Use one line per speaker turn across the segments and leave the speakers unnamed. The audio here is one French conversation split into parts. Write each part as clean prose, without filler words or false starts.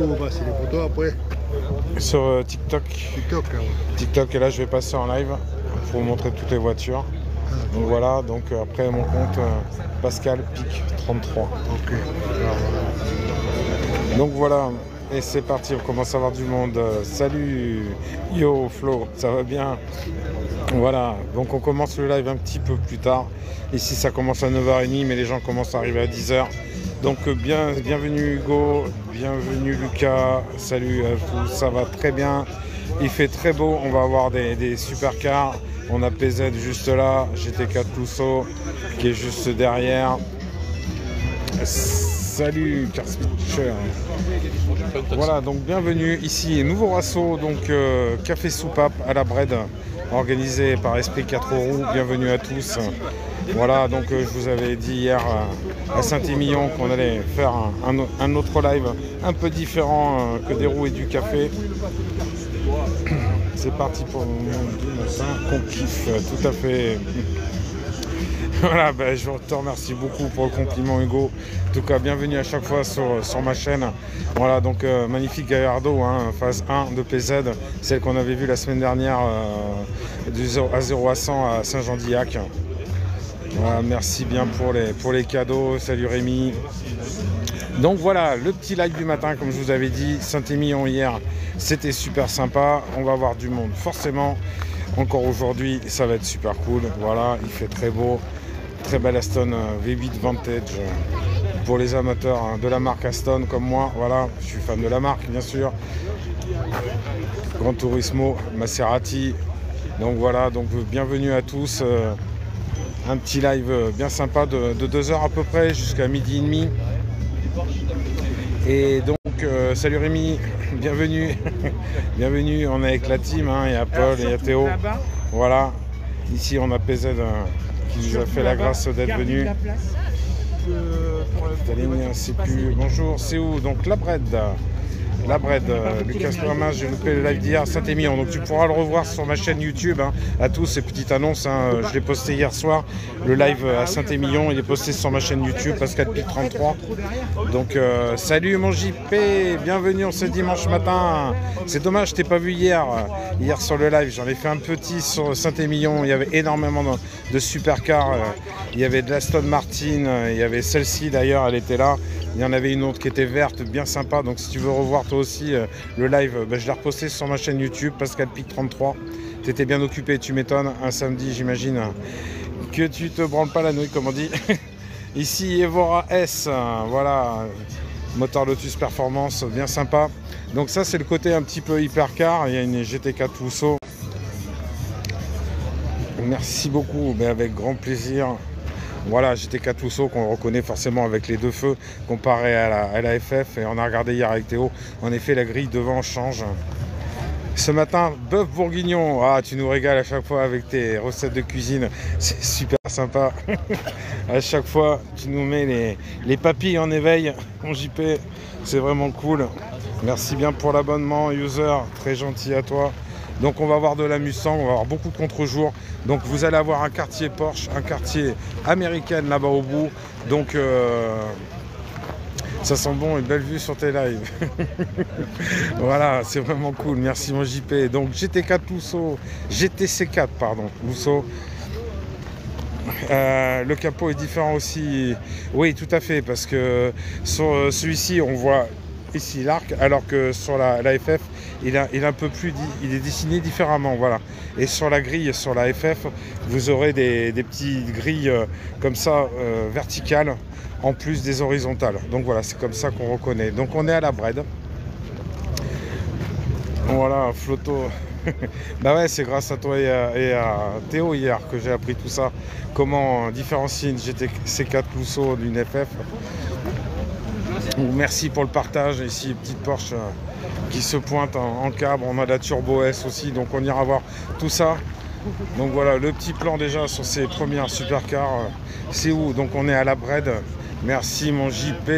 comment on passe les photos après?
Sur TikTok.
TikTok, là, ouais.
TikTok, et là je vais passer en live pour vous montrer toutes les voitures.
Ah,
Donc voilà, donc après mon compte Pascal Pic 33.
ok.
Donc voilà, et c'est parti, on commence à avoir du monde. Salut, yo Flo, ça va bien? Voilà, donc on commence le live un petit peu plus tard. Ici ça commence à 9h30, mais les gens commencent à arriver à 10h. Donc bienvenue Hugo, bienvenue Lucas, salut à tous, ça va très bien. Il fait très beau, on va avoir des supercars. On a PZ juste là, GT4 Tuso qui est juste derrière. Salut Car Switcher. Voilà, donc bienvenue ici, nouveau rasso, donc café soupape à la Bred, organisé par Esprit 4 roues. Bienvenue à tous. Voilà, donc je vous avais dit hier à Saint-Émilion qu'on allait faire un autre live un peu différent que des roues et du café. C'est parti pour le moment du matin qu'on kiffe, tout à fait. Voilà, ben, je te remercie beaucoup pour le compliment Hugo. En tout cas, bienvenue à chaque fois sur ma chaîne. Voilà, donc magnifique Gallardo, hein, phase 1 de PZ, celle qu'on avait vue la semaine dernière du 0 à 100 à Saint-Jean-d'Illac. Voilà, merci bien pour les cadeaux. Salut Rémi. Donc voilà, le petit live du matin, comme je vous avais dit, Saint-Émilion hier, c'était super sympa. On va avoir du monde forcément. Encore aujourd'hui, ça va être super cool. Voilà, il fait très beau. Très belle Aston V8 Vantage pour les amateurs de la marque Aston comme moi. Voilà, je suis fan de la marque bien sûr. Gran Turismo, Maserati. Donc voilà, donc bienvenue à tous. Un petit live bien sympa de 2 heures à peu près jusqu'à midi et demi. Et donc salut Rémi, bienvenue. Bienvenue, on est avec la team, hein. Il y a Paul et il y a Théo. Voilà, ici on a PZ qui nous a fait la grâce d'être venu. C'est plus. Bonjour, c'est où? Donc la Bred. La Bred, Lucas Permas, j'ai loupé le live d'hier à Saint-Émilion. Donc tu pourras le revoir sur ma chaîne YouTube. Hein, à tous ces petites annonces. Hein, je l'ai posté hier soir. Le live à Saint-Émilion, il est posté sur ma chaîne YouTube, Pascal Pic 33. Donc salut mon JP, bienvenue en ce dimanche matin. C'est dommage, je t'ai pas vu hier sur le live. J'en ai fait un petit sur Saint-Émilion. Il y avait énormément de supercars. Il y avait de l'Aston Martin. Il y avait celle-ci d'ailleurs, elle était là. Il y en avait une autre qui était verte, bien sympa. Donc si tu veux revoir toi aussi le live, je l'ai reposté sur ma chaîne YouTube, Pascal Pic 33. Tu étais bien occupé, tu m'étonnes. Un samedi, j'imagine que tu te branles pas la nouille, comme on dit. Ici, Evora S, voilà, moteur Lotus Performance, bien sympa. Donc ça, c'est le côté un petit peu hypercar. Il y a une GT4 Tuso. Merci beaucoup, mais avec grand plaisir. Voilà, GT4 Tuso qu'on reconnaît forcément avec les deux feux comparé à la FF. Et on a regardé hier avec Théo. En effet, la grille devant change. Ce matin, bœuf bourguignon. Ah, tu nous régales à chaque fois avec tes recettes de cuisine. C'est super sympa. À chaque fois, tu nous mets les papilles en éveil, mon JP. C'est vraiment cool. Merci bien pour l'abonnement, user. Très gentil à toi. Donc on va avoir de la Mustang, on va avoir beaucoup de contre-jours. Donc vous allez avoir un quartier Porsche, un quartier américaine là-bas au bout. Donc ça sent bon, une belle vue sur tes lives. Voilà, c'est vraiment cool. Merci mon JP. Donc GT4 Tuso, GTC4 pardon, Tuso. Le capot est différent aussi. Oui, tout à fait, parce que sur celui-ci, on voit ici l'arc, alors que sur la FF, il est un peu plus, il est dessiné différemment, voilà. Et sur la grille, sur la FF, vous aurez des petites grilles comme ça, verticales, en plus des horizontales. Donc voilà, c'est comme ça qu'on reconnaît. Donc on est à la Bred. Voilà, Floto. Bah ouais, c'est grâce à toi et à Théo hier que j'ai appris tout ça. Comment différencier une GT4 Tuso d'une FF. Merci pour le partage. Ici, petite Porsche qui se pointe en cabre. On a la Turbo S aussi, donc on ira voir tout ça. Donc voilà, le petit plan déjà sur ces premières supercars. C'est où? Donc on est à la Bred. Merci mon JP.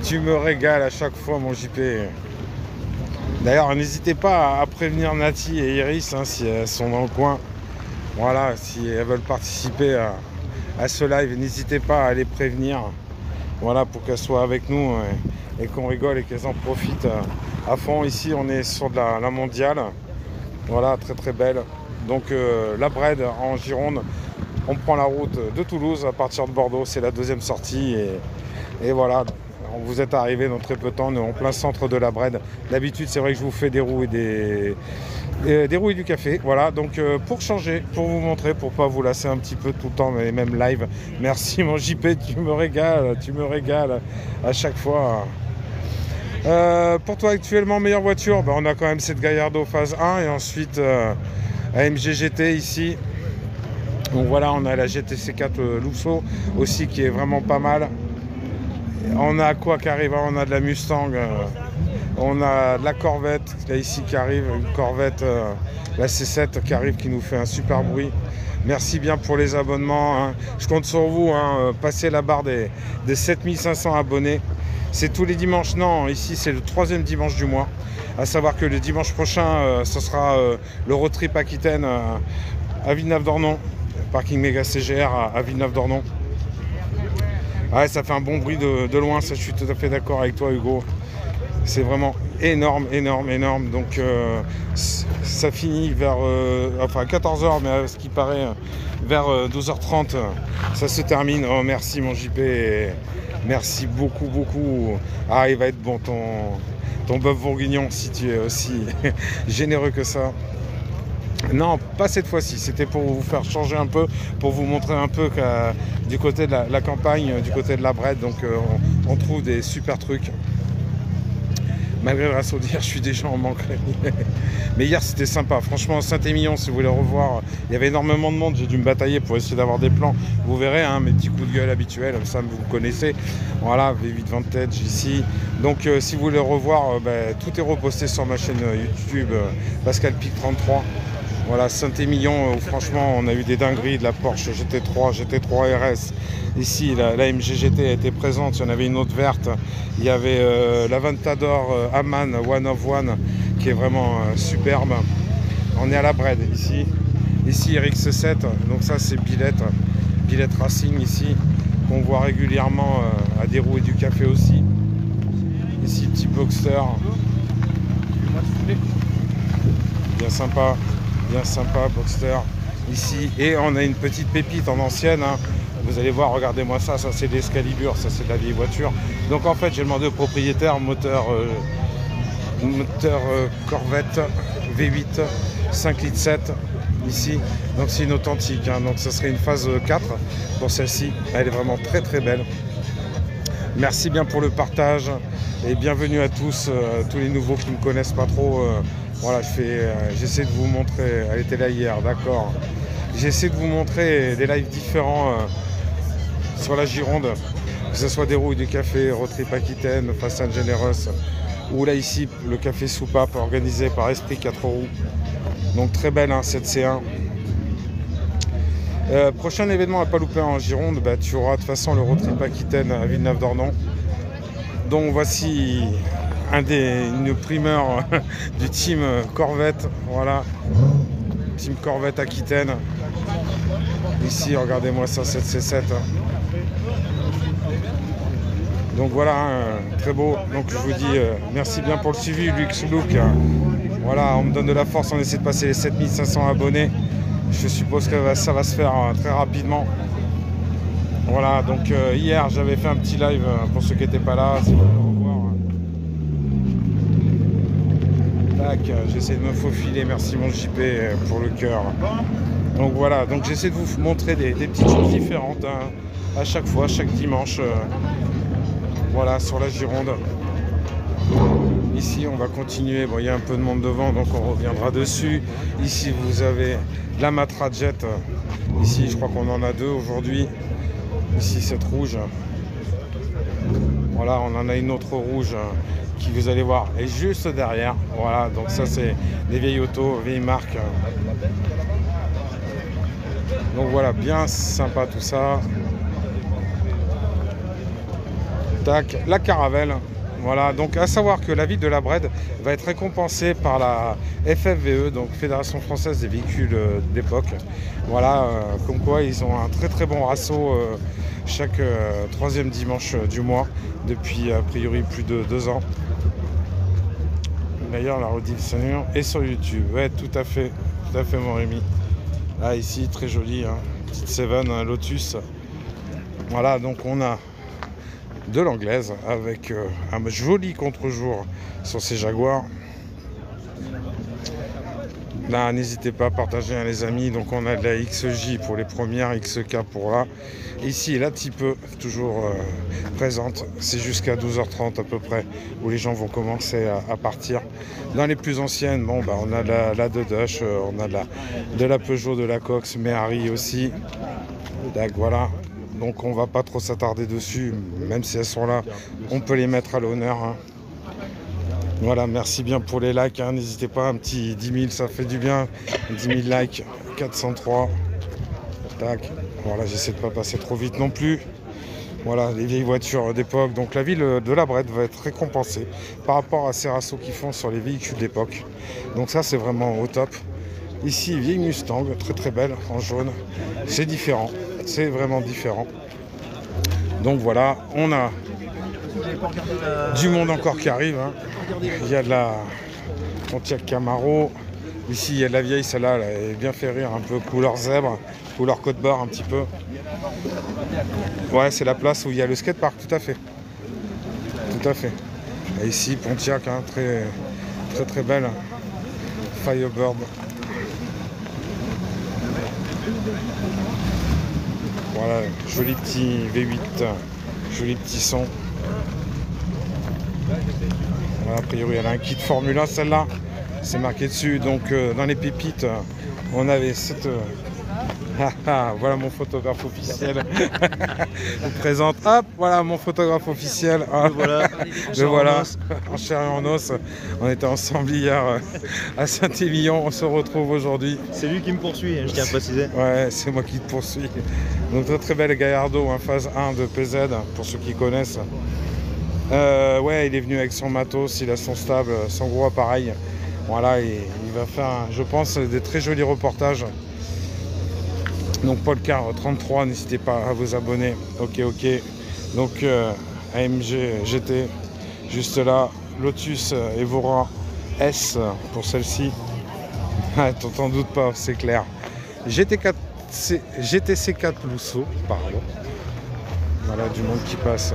Tu me régales à chaque fois mon JP. D'ailleurs, n'hésitez pas à prévenir Nati et Iris hein, si elles sont dans le coin. Voilà, si elles veulent participer à ce live, n'hésitez pas à les prévenir. Voilà, pour qu'elles soient avec nous et qu'on rigole et qu'elles en profitent à fond. Ici, on est sur de la mondiale. Voilà, très très belle. Donc la Bred en Gironde. On prend la route de Toulouse à partir de Bordeaux. C'est la deuxième sortie. Et voilà, vous êtes arrivés dans très peu de temps. On est en plein centre de la Bred. D'habitude, c'est vrai que je vous fais des roues et des roues et du café. Voilà, donc pour changer, pour vous montrer, pour pas vous lasser un petit peu tout le temps, mais même live. Merci mon JP, tu me régales à chaque fois. Pour toi actuellement, meilleure voiture, on a quand même cette Gallardo phase 1 et ensuite AMG GT ici. Donc voilà, on a la GTC4 Luxo aussi qui est vraiment pas mal. On a quoi qui arrive? On a de la Mustang, on a de la Corvette là ici qui arrive, une Corvette, la C7 qui arrive, qui nous fait un super bruit. Merci bien pour les abonnements, hein. Je compte sur vous, hein. Passez la barre des 7500 abonnés. C'est tous les dimanches, non, ici c'est le 3e dimanche du mois. À savoir que le dimanche prochain, ce sera le road trip Aquitaine à Villeneuve-d'Ornon. Parking méga CGR à Villeneuve-d'Ornon. Ouais, ça fait un bon bruit de loin, ça je suis tout à fait d'accord avec toi Hugo. C'est vraiment énorme. Donc ça finit vers enfin 14h, mais à ce qui paraît vers 12h30, ça se termine. Oh merci mon JP, merci beaucoup. Ah, il va être bon ton bœuf bourguignon si tu es aussi généreux que ça. Non, pas cette fois-ci, c'était pour vous faire changer un peu, pour vous montrer un peu que du côté de la campagne, du côté de la Bred, donc on trouve des super trucs. Malgré le rassau d'hier, je suis déjà en manque. Mais hier c'était sympa, franchement Saint-Émilion, si vous voulez revoir, il y avait énormément de monde, j'ai dû me batailler pour essayer d'avoir des plans. Vous verrez, hein, mes petits coups de gueule habituels, ça vous connaissez. Voilà, V8 Vantage ici. Donc si vous voulez revoir, tout est reposté sur ma chaîne YouTube, Pascal Pic 33. Voilà, Saint-Émilion, où franchement on a eu des dingueries, de la Porsche GT3 RS. Ici, la AMG GT a été présente, il y en avait une autre verte. Il y avait la Ventador Aman One of One, qui est vraiment superbe. On est à la Bred ici. Ici, RX7, donc ça c'est Billette Racing ici, qu'on voit régulièrement à des roues et du café aussi. Ici, petit Boxster. Bien sympa, Boxster ici. Et on a une petite pépite en ancienne, hein. Vous allez voir, regardez-moi ça c'est l'Excalibur, ça c'est de la vieille voiture. Donc en fait j'ai demandé au propriétaire moteur Corvette V8 5 litres 7 ici. Donc c'est une authentique, hein. Donc ça serait une phase 4 pour celle-ci. Elle est vraiment très belle. Merci bien pour le partage et bienvenue à tous, tous les nouveaux qui ne me connaissent pas trop. Voilà, j'essaie de vous montrer, elle était là hier, d'accord. J'essaie de vous montrer des lives différents sur la Gironde, que ce soit des roues et du café, Road Trip Aquitaine, Fast and Generous, ou là ici, le café soupape organisé par Esprit 4 roues. Donc très belle, hein, cette C1. Prochain événement à pas louper en Gironde, tu auras de toute façon le Road Trip Aquitaine à Villeneuve-d'Ornon. Donc voici une primeur du team Corvette, voilà, team Corvette Aquitaine. Ici, regardez-moi ça, cette C7. Donc voilà, hein, très beau. Donc je vous dis merci bien pour le suivi, Luxlook. Voilà, on me donne de la force, on essaie de passer les 7500 abonnés. Je suppose que ça va se faire très rapidement. Voilà, donc hier j'avais fait un petit live pour ceux qui n'étaient pas là, si vous voulez revoir. Tac, j'essaie de me faufiler, merci mon JP pour le cœur. Donc voilà, donc j'essaie de vous montrer des petites choses différentes, hein, à chaque fois, chaque dimanche. Voilà, sur la Gironde. Ici, on va continuer. Bon, il y a un peu de monde devant, donc on reviendra dessus. Ici, vous avez la Matra Jet. Ici, je crois qu'on en a deux aujourd'hui. Ici, cette rouge. Voilà, on en a une autre rouge qui, vous allez voir, est juste derrière. Voilà, donc ça, c'est des vieilles autos, vieilles marques. Donc voilà, bien sympa tout ça. Tac, la Caravelle. Voilà, donc à savoir que la ville de La Brède va être récompensée par la FFVE, donc Fédération Française des Véhicules d'époque. Voilà, comme quoi ils ont un très très bon ratio chaque troisième dimanche du mois, depuis a priori plus de 2 ans. D'ailleurs, la rediffusion est sur YouTube. Ouais, tout à fait mon Rémi. Là, ici, très joli, hein. Petite Seven, un Lotus. Voilà, donc on a de l'anglaise avec un joli contre-jour sur ces Jaguars. Là, n'hésitez pas à partager, hein, les amis. Donc on a de la XJ pour les premières, XK pour là. Ici, la Type E, toujours présente. C'est jusqu'à 12h30 à peu près où les gens vont commencer à partir. Dans les plus anciennes, bon, bah, on a la Dodush, on a de la Peugeot, de la Cox, Méhari aussi. Donc voilà. Donc on va pas trop s'attarder dessus, même si elles sont là, on peut les mettre à l'honneur, hein. Voilà, merci bien pour les likes, hein. N'hésitez pas, un petit 10 000, ça fait du bien. 10 000 likes, 403. Tac. Voilà, j'essaie de pas passer trop vite non plus. Voilà, les vieilles voitures d'époque. Donc la ville de La Brède va être récompensée par rapport à ces ratios qu'ils font sur les véhicules d'époque. Donc ça, c'est vraiment au top. Ici, vieille Mustang, très très belle, en jaune. C'est différent, c'est vraiment différent. Donc voilà, on a du monde encore qui arrive, hein. Il y a de la Pontiac Camaro. Ici, il y a de la vieille, celle-là, elle est bien fait rire, un peu couleur zèbre, couleur côte barre un petit peu. Ouais, c'est la place où il y a le skatepark, tout à fait. Tout à fait. Et ici, Pontiac, hein, très très très belle. Firebird. Voilà, joli petit V8, joli petit son. Voilà, a priori, elle a un kit Formule 1, celle-là. C'est marqué dessus. Donc, dans les pépites, on avait cette... voilà mon photographe officiel. Je vous présente. Hop, voilà mon photographe officiel. Le voilà, en chair et en os. On était ensemble hier à Saint-Émilion. On se retrouve aujourd'hui.
C'est lui qui me poursuit, je tiens à préciser.
Ouais, c'est moi qui te poursuis. Donc très très belle Gallardo, hein, phase 1 de PZ, pour ceux qui connaissent. Ouais, il est venu avec son matos, il a son stable, son gros appareil. Voilà, et il va faire, je pense, des très jolis reportages. Donc Polcar 33, n'hésitez pas à vous abonner. Ok. Donc AMG GT, juste là. Lotus Evora S pour celle-ci. T'en doutes pas, c'est clair. GTC4 Lusso, pardon. Voilà, du monde qui passe.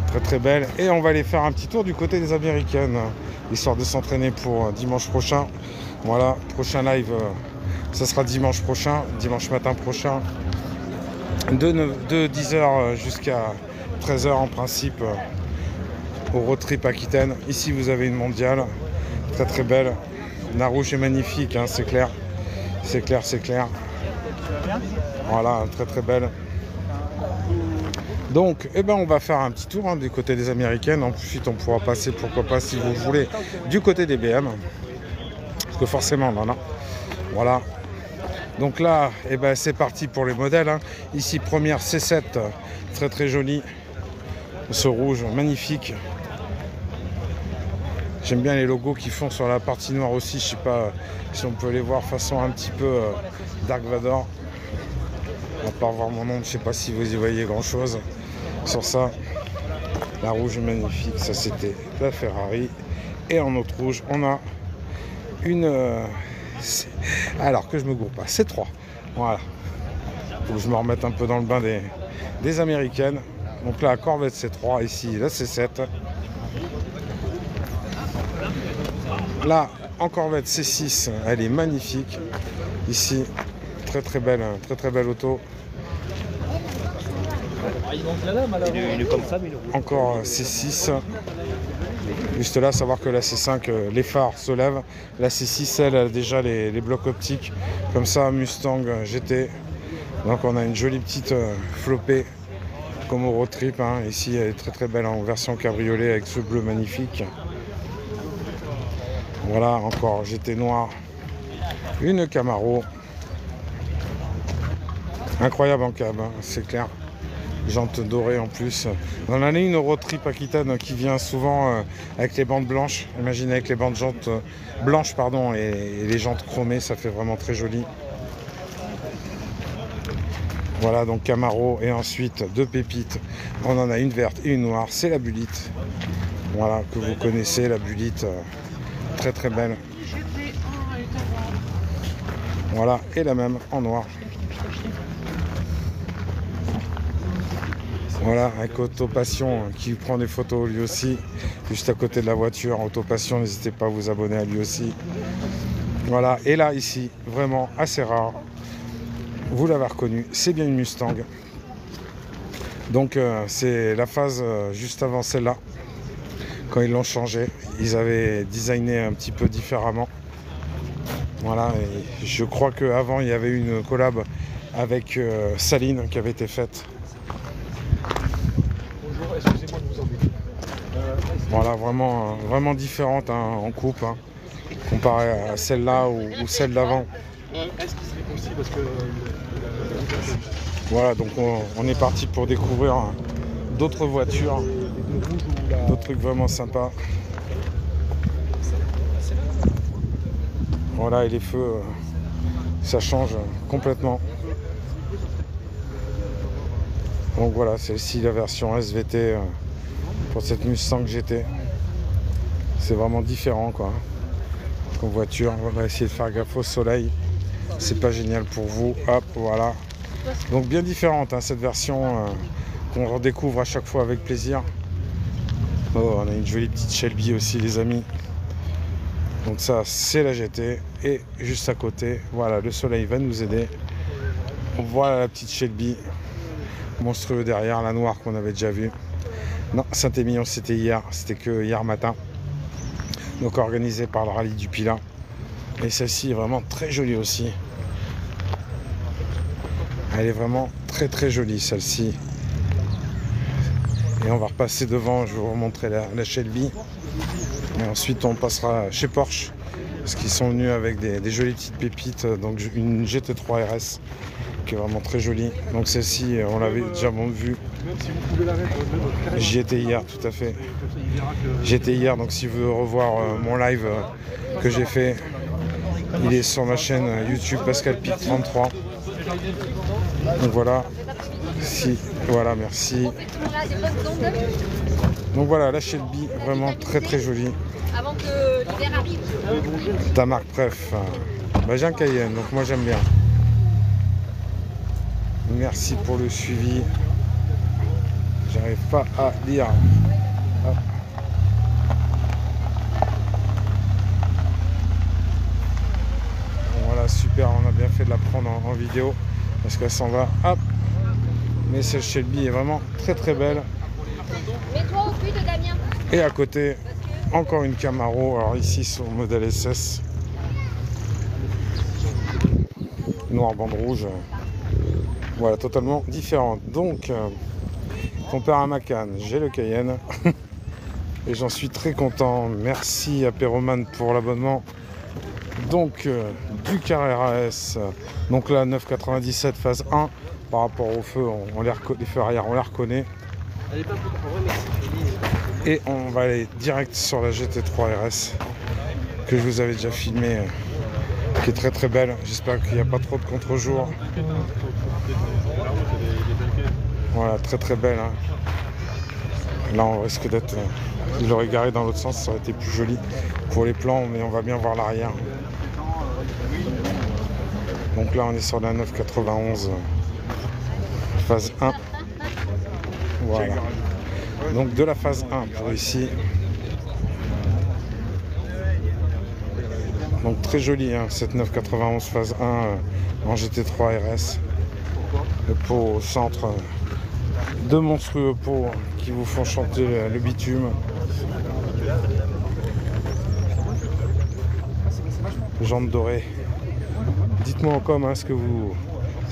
Très très belle. Et on va aller faire un petit tour du côté des Américaines, histoire de s'entraîner pour dimanche prochain. Voilà, prochain live, ça sera dimanche prochain, dimanche matin prochain, de 10h jusqu'à 13h en principe, au road trip Aquitaine. Ici vous avez une mondiale, très très belle. La rouge est magnifique, hein, c'est clair. C'est clair. Voilà, très très belle. Donc, on va faire un petit tour, hein, du côté des Américaines. Ensuite, on pourra passer, pourquoi pas, si vous voulez, du côté des BM. Parce que forcément, on en a. Voilà. Donc là, c'est parti pour les modèles, hein. Ici, première C7, très très jolie. Ce rouge, magnifique. J'aime bien les logos qu'ils font sur la partie noire aussi. Je sais pas si on peut les voir façon un petit peu Dark Vador. À part voir mon nom, je sais pas si vous y voyez grand chose sur ça. La rouge est magnifique, ça c'était la Ferrari. Et en autre rouge, on a une... alors que je me gourre pas, C3. Voilà. Faut que je me remette un peu dans le bain des Américaines. Donc là, Corvette C3, ici la C7. Là, en Corvette C6, elle est magnifique. Ici, très très belle auto.
Il est comme ça, mais il est rouge.
Encore C6. Juste là, savoir que la C5, les phares se lèvent. La C6, elle a déjà les blocs optiques. Comme ça, Mustang GT. Donc on a une jolie petite flopée comme au road trip, hein. Ici, elle est très très belle en version cabriolet avec ce bleu magnifique. Voilà, encore GT noir. Une Camaro. Incroyable en cab, hein, c'est clair. Jantes dorées en plus. On en a une road trip Aquitaine qui vient souvent avec les bandes blanches. Imaginez avec les bandes jantes blanches pardon, et les jantes chromées, ça fait vraiment très joli. Voilà donc Camaro et ensuite deux pépites. On en a une verte et une noire, c'est la Bullitt. Voilà que vous connaissez, la Bullitt, très très belle. Voilà, et la même en noir. Voilà, avec Autopassion qui prend des photos lui aussi, juste à côté de la voiture. Autopassion, n'hésitez pas à vous abonner à lui aussi. Voilà, et là, ici, vraiment assez rare. Vous l'avez reconnu, c'est bien une Mustang. Donc, c'est la phase juste avant celle-là. Quand ils l'ont changé, ils avaient designé un petit peu différemment. Voilà, et je crois qu'avant, il y avait une collab avec Saline qui avait été faite.
Excusez-moi de vous embêter.
Voilà, vraiment différente hein, en coupe, hein, comparée à celle-là ou celle d'avant.
Est-ce qu'il serait possible parce que...
Voilà, donc on est parti pour découvrir d'autres voitures, d'autres trucs vraiment sympas. Voilà, et les feux, ça change complètement. Donc voilà, celle-ci, la version SVT pour cette Mustang GT. C'est vraiment différent quoi. Comme voiture, on va essayer de faire gaffe au soleil. C'est pas génial pour vous. Hop, voilà. Donc bien différente hein, cette version qu'on redécouvre à chaque fois avec plaisir. Oh, on a une jolie petite Shelby aussi les amis. Donc ça c'est la GT. Et juste à côté, voilà, le soleil va nous aider. Voilà la petite Shelby. Monstrueux derrière, la noire qu'on avait déjà vue. Non, Saint-Émilion c'était hier, c'était que hier matin. Donc organisé par le rallye du Pilat. Et celle-ci est vraiment très jolie aussi. Elle est vraiment très jolie celle-ci. Et on va repasser devant, je vais vous remontrer la Shelby. Et ensuite on passera chez Porsche. Parce qu'ils sont venus avec des jolies petites pépites. Donc une GT3 RS qui est vraiment très jolie. Donc celle-ci on l'avait déjà vue. J'y étais hier, tout à fait. J'étais hier, donc si vous voulez revoir mon live que j'ai fait, il est sur ma chaîne YouTube Pascal Pic 33. Donc voilà. Si, voilà, merci. Donc voilà, la Shelby, vraiment très jolie.
Avant que l'hiver arrive.
Ta marque bref. Bah, j'ai un Cayenne, donc moi j'aime bien. Merci pour le suivi. J'arrive pas à lire. Hop. Voilà, super, on a bien fait de la prendre en vidéo parce qu'elle s'en va. Hop. Mais cette Shelby est vraiment très belle.
Mets-toi au cul de Damien.
Et à côté, encore une Camaro. Alors ici, sur le modèle SS. Noir bande rouge. Voilà, totalement différente. Donc, ton père a Macan, j'ai le Cayenne. Et j'en suis très content. Merci à Péroman pour l'abonnement. Donc, du Carrera S. Donc là, 997 phase 1. Par rapport aux feux, les feux arrière, on les reconnaît. Et on va aller direct sur la GT3 RS que je vous avais déjà filmé, qui est très belle. J'espère qu'il n'y a pas trop de contre-jour. Voilà, très belle. Hein. Là, on risque d'être... je l'aurais garé dans l'autre sens, ça aurait été plus joli pour les plans, mais on va bien voir l'arrière. Donc là, on est sur la 991 phase 1. Voilà. Donc de la phase 1 pour ici. Donc très joli hein, cette 991 phase 1 en GT3 RS. Le pot au centre, deux monstrueux pots qui vous font chanter le bitume. Jantes dorées. Dites-moi en com ce que vous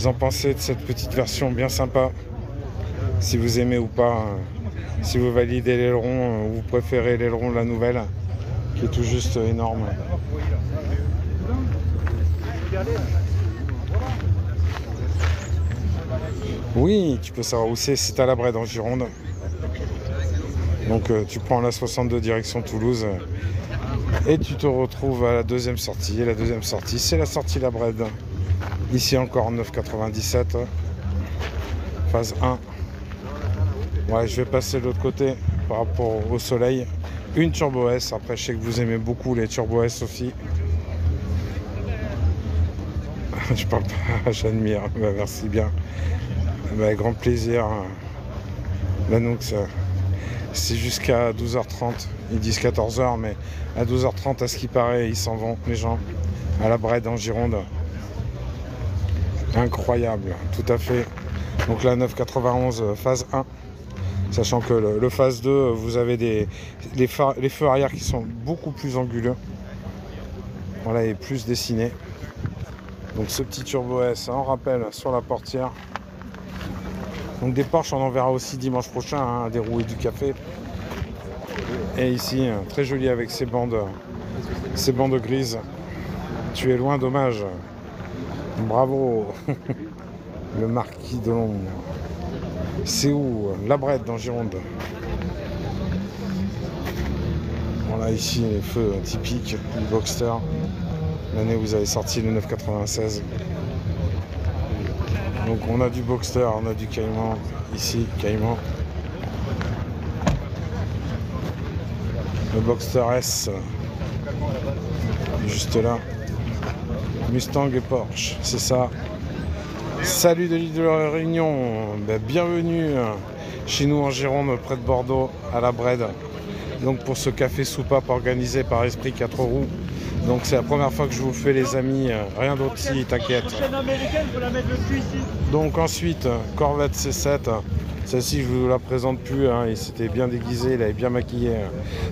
en pensez de cette petite version bien sympa. Si vous aimez ou pas. Si vous validez l'aileron, vous préférez l'aileron de la nouvelle, qui est tout juste énorme. Oui, tu peux savoir où c'est à la Brède en Gironde. Donc tu prends la 62 direction Toulouse et tu te retrouves à la deuxième sortie. Et la deuxième sortie, c'est la sortie La Brède. Ici encore 9,97. Phase 1. Ouais, je vais passer de l'autre côté par rapport au soleil. Une Turbo S. Après, je sais que vous aimez beaucoup les Turbo S aussi. Je parle pas, j'admire. Bah, merci bien. Bah, grand plaisir. Là, donc, c'est jusqu'à 12h30. Ils disent 14h, mais à 12h30, à ce qui paraît, ils s'en vont, les gens, à la Brède en Gironde. Incroyable, tout à fait. Donc là, 9,91 phase 1. Sachant que le phase 2, vous avez les feux arrière qui sont beaucoup plus anguleux. Voilà, et plus dessinés. Donc ce petit Turbo S, en rappel sur la portière. Donc des Porsche, on en verra aussi dimanche prochain, hein, des roues et du café. Et ici, très joli avec ces bandes grises. Tu es loin, dommage. Bravo. Le marquis de l'ombre. C'est où? La Brède dans Gironde. Voilà ici les feux typiques du Boxster. L'année où vous avez sorti le 9,96. Donc on a du Boxster, on a du Cayman. Ici, Cayman. Le Boxster S. Juste là. Mustang et Porsche, c'est ça. Salut de l'île de la Réunion, bienvenue chez nous en Gironde, près de Bordeaux, à la Brède. Donc pour ce café soupape organisé par Esprit 4 roues. Donc c'est la première fois que je vous fais les amis, rien d'autre si, t'inquiète. Donc ensuite, Corvette C7, celle-ci je ne vous la présente plus, hein, il s'était bien déguisé, il avait bien maquillé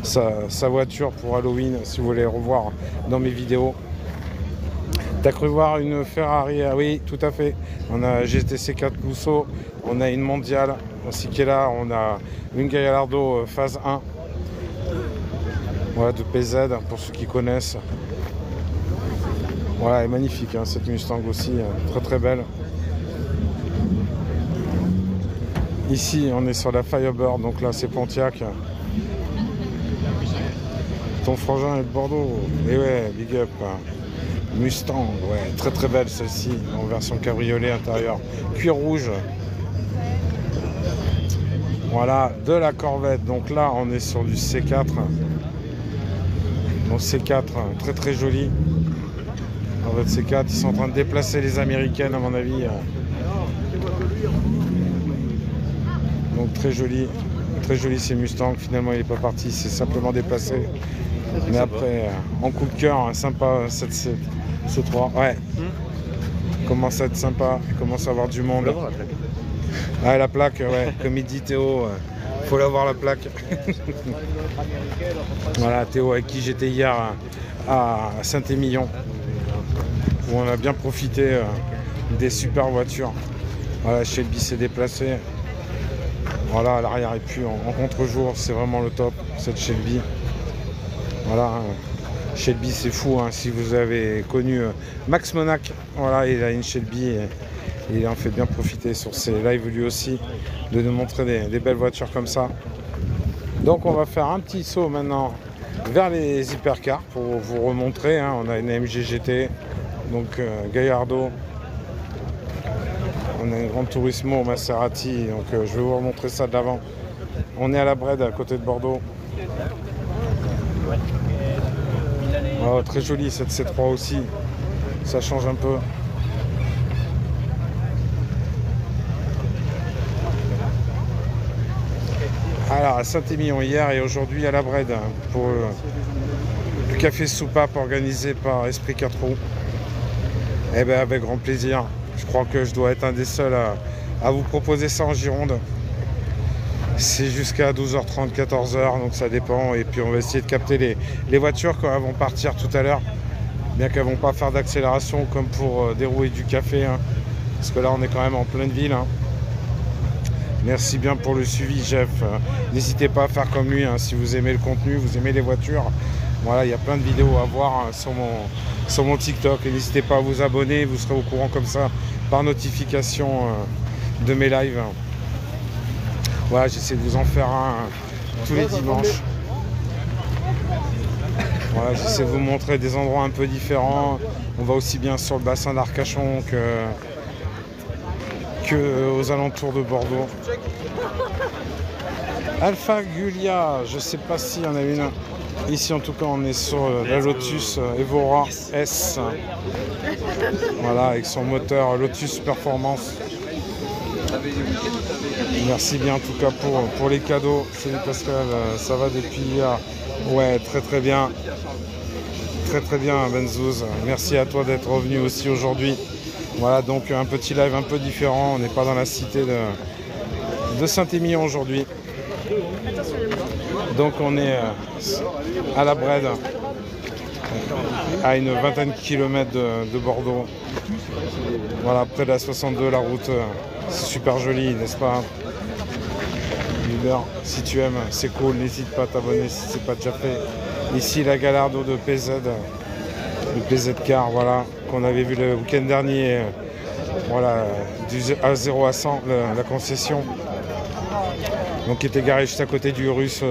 sa voiture pour Halloween, si vous voulez revoir dans mes vidéos. T'as cru voir une Ferrari? Ah oui, tout à fait. On a GTC 4 Lusso, on a une Mondiale aussi qui est là, on a une Gallardo phase 1. Voilà, de PZ pour ceux qui connaissent. Voilà, elle est magnifique hein, cette Mustang aussi, très très belle. Ici, on est sur la Firebird, donc là c'est Pontiac. Ton frangin est de Bordeaux. Et ouais, big up. Mustang, ouais, très très belle celle-ci, en version cabriolet intérieur, cuir rouge. Voilà, de la Corvette. Donc là, on est sur du C4. Donc C4, très très joli. Corvette C4, ils sont en train de déplacer les américaines à mon avis. Donc très joli ces Mustangs. Finalement, il n'est pas parti, c'est simplement déplacé. Mais après, en coup de cœur, sympa cette C3. Ouais. Commence à être sympa, il commence à avoir du monde. Ah, la plaque, ouais, comme il dit Théo, faut l'avoir la plaque. Voilà, Théo avec qui j'étais hier à Saint-Émilion, où on a bien profité des super voitures. Voilà, Shelby s'est déplacé. Voilà, à l'arrière et puis en contre-jour, c'est vraiment le top, cette Shelby. Voilà, Shelby c'est fou, hein. Si vous avez connu Max Monac, voilà, il a une Shelby et il en fait bien profiter sur ses lives lui aussi, de nous montrer des belles voitures comme ça. Donc on va faire un petit saut maintenant vers les hypercars pour vous remontrer, hein. On a une AMG GT, donc Gallardo, on a une Gran Turismo Maserati, donc je vais vous remontrer ça de l'avant. On est à la Brède à côté de Bordeaux. Oh, très jolie cette C3 aussi, ça change un peu. Alors à Saint-Émilion hier et aujourd'hui à la Brède pour le café soupape organisé par Esprit 4 roues. Eh bien avec grand plaisir, je crois que je dois être un des seuls à vous proposer ça en Gironde. C'est jusqu'à 12h30, 14h, donc ça dépend. Et puis on va essayer de capter les voitures quand elles vont partir tout à l'heure. Bien qu'elles ne vont pas faire d'accélération comme pour dérouler du café. Hein. Parce que là on est quand même en pleine ville. Hein. Merci bien pour le suivi, Jeff. N'hésitez pas à faire comme lui, hein, si vous aimez le contenu, vous aimez les voitures. Voilà, il y a plein de vidéos à voir hein, sur mon TikTok. Et n'hésitez pas à vous abonner, vous serez au courant comme ça par notification de mes lives. Voilà, j'essaie de vous en faire un tous les dimanches. Voilà, j'essaie de vous montrer des endroits un peu différents. On va aussi bien sur le bassin d'Arcachon que aux alentours de Bordeaux. Alpha Giulia, je sais pas s'il y en a une. Ici en tout cas on est sur la Lotus Evora S. Voilà, avec son moteur Lotus Performance. Merci bien en tout cas pour les cadeaux. Salut Pascal, ça va depuis hier? Ouais, très bien. Très bien Benzouz. Merci à toi d'être revenu aussi aujourd'hui. Voilà, donc un petit live un peu différent. On n'est pas dans la cité de Saint-Émilion aujourd'hui. Donc on est à la Brède, à une vingtaine de kilomètres de Bordeaux. Voilà, près de la 62, la route, c'est super joli, n'est-ce pas? Uber, si tu aimes, c'est cool, n'hésite pas à t'abonner si ce n'est pas déjà fait. Ici la Gallardo de PZ, le PZ Car, voilà, qu'on avait vu le week-end dernier, voilà, du A0 à 100, la concession. Donc qui était garé juste à côté du Russe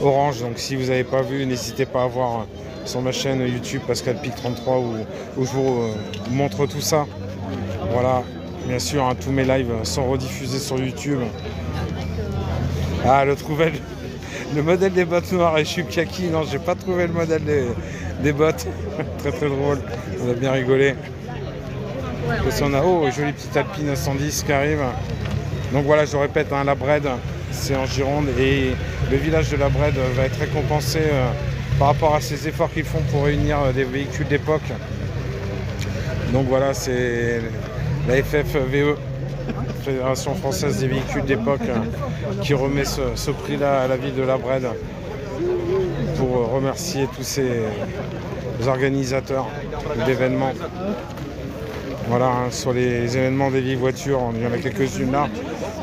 Orange. Donc si vous n'avez pas vu, n'hésitez pas à voir sur ma chaîne YouTube Pascal Pic 33 où je vous montre tout ça. Voilà, bien sûr, hein, tous mes lives sont rediffusés sur YouTube. Ah, le modèle des bottes noires et je suis kaki. Non, j'ai pas trouvé le modèle des bottes. Très drôle, on a bien rigolé. Qu'est-ce qu'on a? Oh, jolie petite Alpine 110 qui arrive. Donc voilà, je répète, hein, la Brède, c'est en Gironde et le village de la Brède va être récompensé par rapport à ces efforts qu'ils font pour réunir des véhicules d'époque. Donc voilà, c'est la FFVE, Fédération Française des Véhicules d'Époque, qui remet ce prix-là à la ville de la Brède pour remercier tous ces organisateurs d'événements. Voilà, hein, sur les événements des vieilles voitures, il y en a quelques-unes là.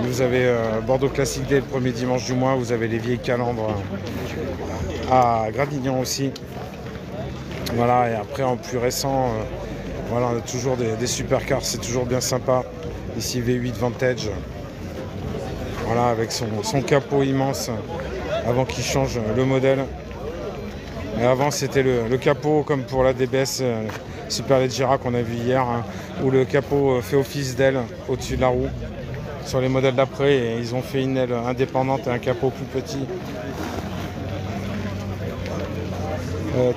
Vous avez Bordeaux Classic Day le premier dimanche du mois, vous avez les vieilles calandres à Gradignan aussi. Voilà, et après en plus récent, voilà, on a toujours des supercars, c'est toujours bien sympa. Ici V8 Vantage, voilà, avec son capot immense avant qu'il change le modèle. Et avant c'était le capot comme pour la DBS Superleggera qu'on a vu hier, hein, où le capot fait office d'aile au-dessus de la roue. Sur les modèles d'après, ils ont fait une aile indépendante et un capot plus petit.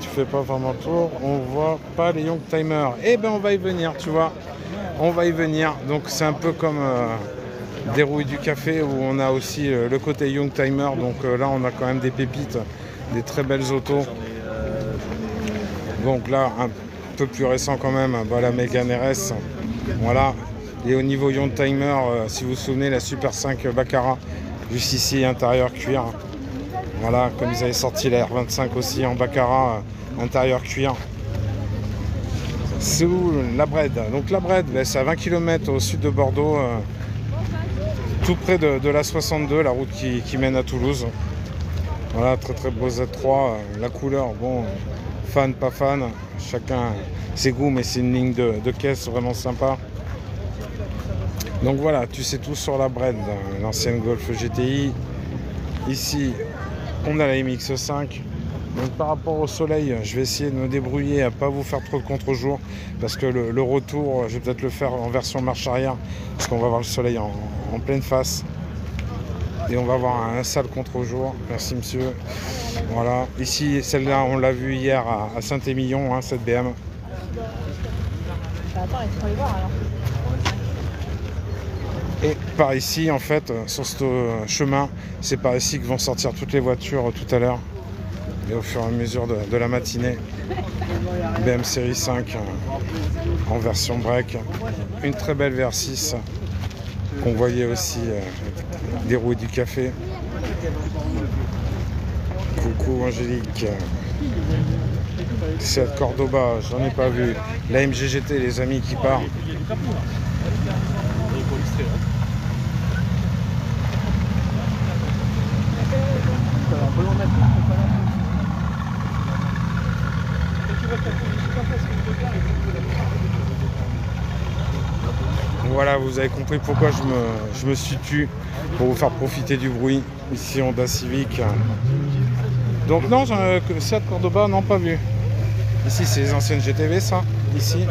Tu fais pas vraiment le tour, on voit pas les Youngtimer. Eh ben on va y venir, tu vois. On va y venir. Donc c'est un peu comme des rouilles du café où on a aussi le côté Youngtimer. Donc là on a quand même des pépites, des très belles autos. Donc là un peu plus récent quand même, bah, la Mégane RS. Voilà. Et au niveau Youngtimer, si vous vous souvenez, la Super 5 Baccarat, juste ici, intérieur cuir. Voilà, comme ils avaient sorti la R25 aussi en Baccarat, intérieur cuir. C'est où la Brède? Donc la Brède, ben, c'est à 20 km au sud de Bordeaux, tout près de la 62, la route qui mène à Toulouse. Voilà, très beau Z3, la couleur, bon, fan, pas fan, chacun ses goûts, mais c'est une ligne de caisse vraiment sympa. Donc voilà, tu sais tout sur la Brède, l'ancienne Golf GTI. Ici, on a la MX5. Donc par rapport au soleil, je vais essayer de me débrouiller à ne pas vous faire trop de contre-jour. Parce que le retour, je vais peut-être le faire en version marche arrière. Parce qu'on va voir le soleil en pleine face. Et on va avoir un sale contre-jour. Merci monsieur. Voilà. Ici, celle-là, on l'a vue hier à Saint-Émilion, hein, cette BM.
Attends, il faut aller voir alors.
Et par ici, en fait, sur ce chemin, c'est par ici que vont sortir toutes les voitures tout à l'heure. Et au fur et à mesure de la matinée. BM série 5 en version break. Une très belle VR6 qu'on voyait aussi des roues du café. Coucou Angélique. C'est Cordoba, j'en ai pas vu. La MGGT, les amis qui part. voilà, vous avez compris pourquoi je me suis tu pour vous faire profiter du bruit. Ici, Honda Civic. Donc non, Seat Cordoba, non, pas vu. Ici, c'est les anciennes GTV, ça, ici.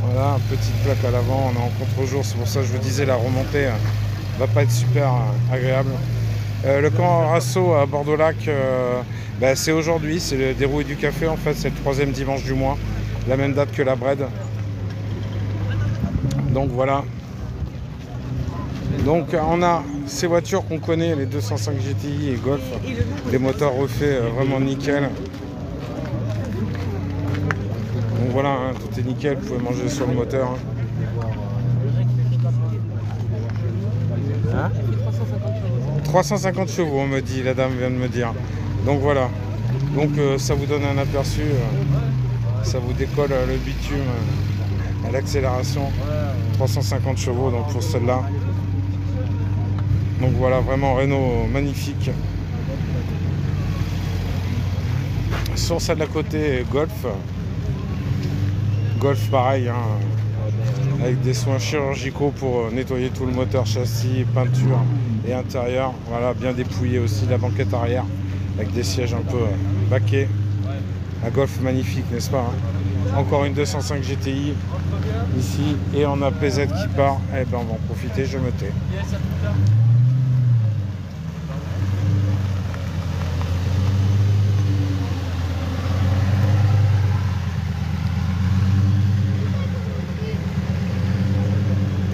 Voilà, petite plaque à l'avant, on est en contre-jour, c'est pour ça que je vous disais, la remontée va pas être super agréable. Le camp Rasso à Bordeaux-Lac, c'est aujourd'hui, c'est le dérouillé du café, en fait, c'est le 3e dimanche du mois, la même date que la Bred. Donc voilà. Donc on a ces voitures qu'on connaît, les 205 GTI et Golf, les moteurs refaits vraiment nickel. Donc voilà, hein, tout est nickel, vous pouvez manger sur le moteur. Hein. 350 chevaux, on me dit, la dame vient de me dire. Donc voilà, donc ça vous donne un aperçu, ça vous décolle le bitume à l'accélération. 350 chevaux donc pour celle-là. Donc voilà, vraiment Renault magnifique. Sur celle d'à côté, Golf. Golf pareil, hein, avec des soins chirurgicaux pour nettoyer tout le moteur, châssis, peinture et intérieur. Voilà, bien dépouillé aussi, la banquette arrière avec des sièges un peu baquets. Un Golf magnifique, n'est-ce pas, hein. Encore une 205 GTI ici et on a PZ qui part. Eh ben on va en profiter, je me tais.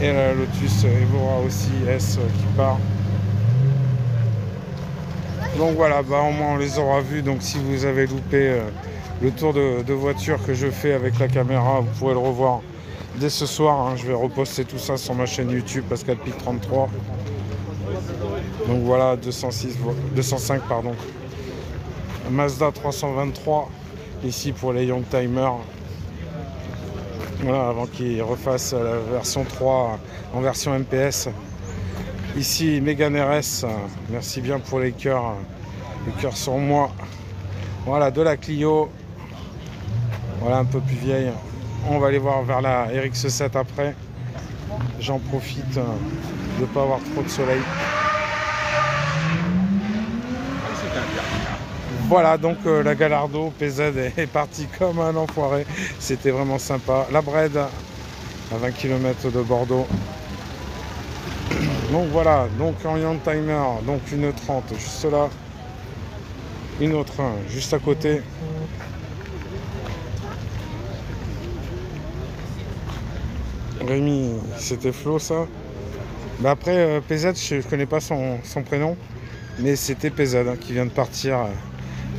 Et la Lotus Evora aussi S qui part. Donc voilà, au moins on les aura vus. Donc si vous avez loupé le tour de voiture que je fais avec la caméra, vous pourrez le revoir dès ce soir. Hein. Je vais reposter tout ça sur ma chaîne YouTube Pascal Pic 33. Donc voilà, 205 pardon. Mazda 323 ici pour les Youngtimers. Voilà, avant qu'ils refassent la version 3 en version MPS. Ici Mégane RS, merci bien pour les cœurs sur moi. Voilà, de la Clio. Voilà, un peu plus vieille. On va aller voir vers la RX7 après. J'en profite de ne pas avoir trop de soleil. Voilà, donc la Gallardo PZ est partie comme un enfoiré. C'était vraiment sympa. La Bred à 20 km de Bordeaux. Donc voilà, donc en Youngtimer, donc une 30 juste là. Une autre juste à côté. Rémi, c'était Flo ça. Bah après PZ, je ne connais pas son prénom, mais c'était PZ hein, qui vient de partir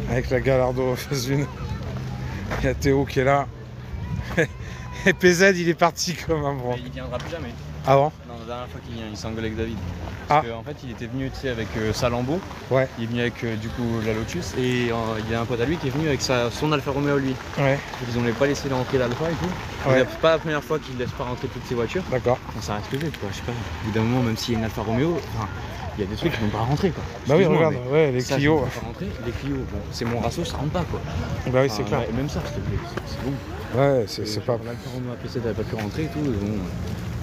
avec la Gallardo phase 1. Il y a Théo qui est là. Et PZ il est parti comme un bron.
Il viendra plus jamais.
Ah bon?
Non, la dernière fois qu'il vient, il s'engueule avec David. Parce qu'en fait, il était venu avec sa Lambo.
Ouais.
Il est venu avec du coup la Lotus et il y a un pote à lui qui est venu avec son Alfa Romeo lui.
Ouais.
Donc, ils n'ont pas laissé rentrer l'Alfa et tout.
Ouais.
C'est pas la première fois qu'ils laissent pas rentrer toutes ces voitures.
D'accord.
On s'arrête que quoi. Je sais pas. Au bout d'un moment, même s'il y a une Alfa Romeo, il y a des trucs qui vont pas rentrer quoi.
Bah oui, regarde, ouais, les
ça,
Clio.
Pas rentrer. Les Clio, bon, c'est mon Rasso, ça rentre pas quoi.
Bah oui, c'est clair.
Ouais, même ça, s'il te plaît, c'est bon.
Ouais, c'est pas.
L'Alfa Romeo APC n'avait pas pu rentrer et tout. Bon,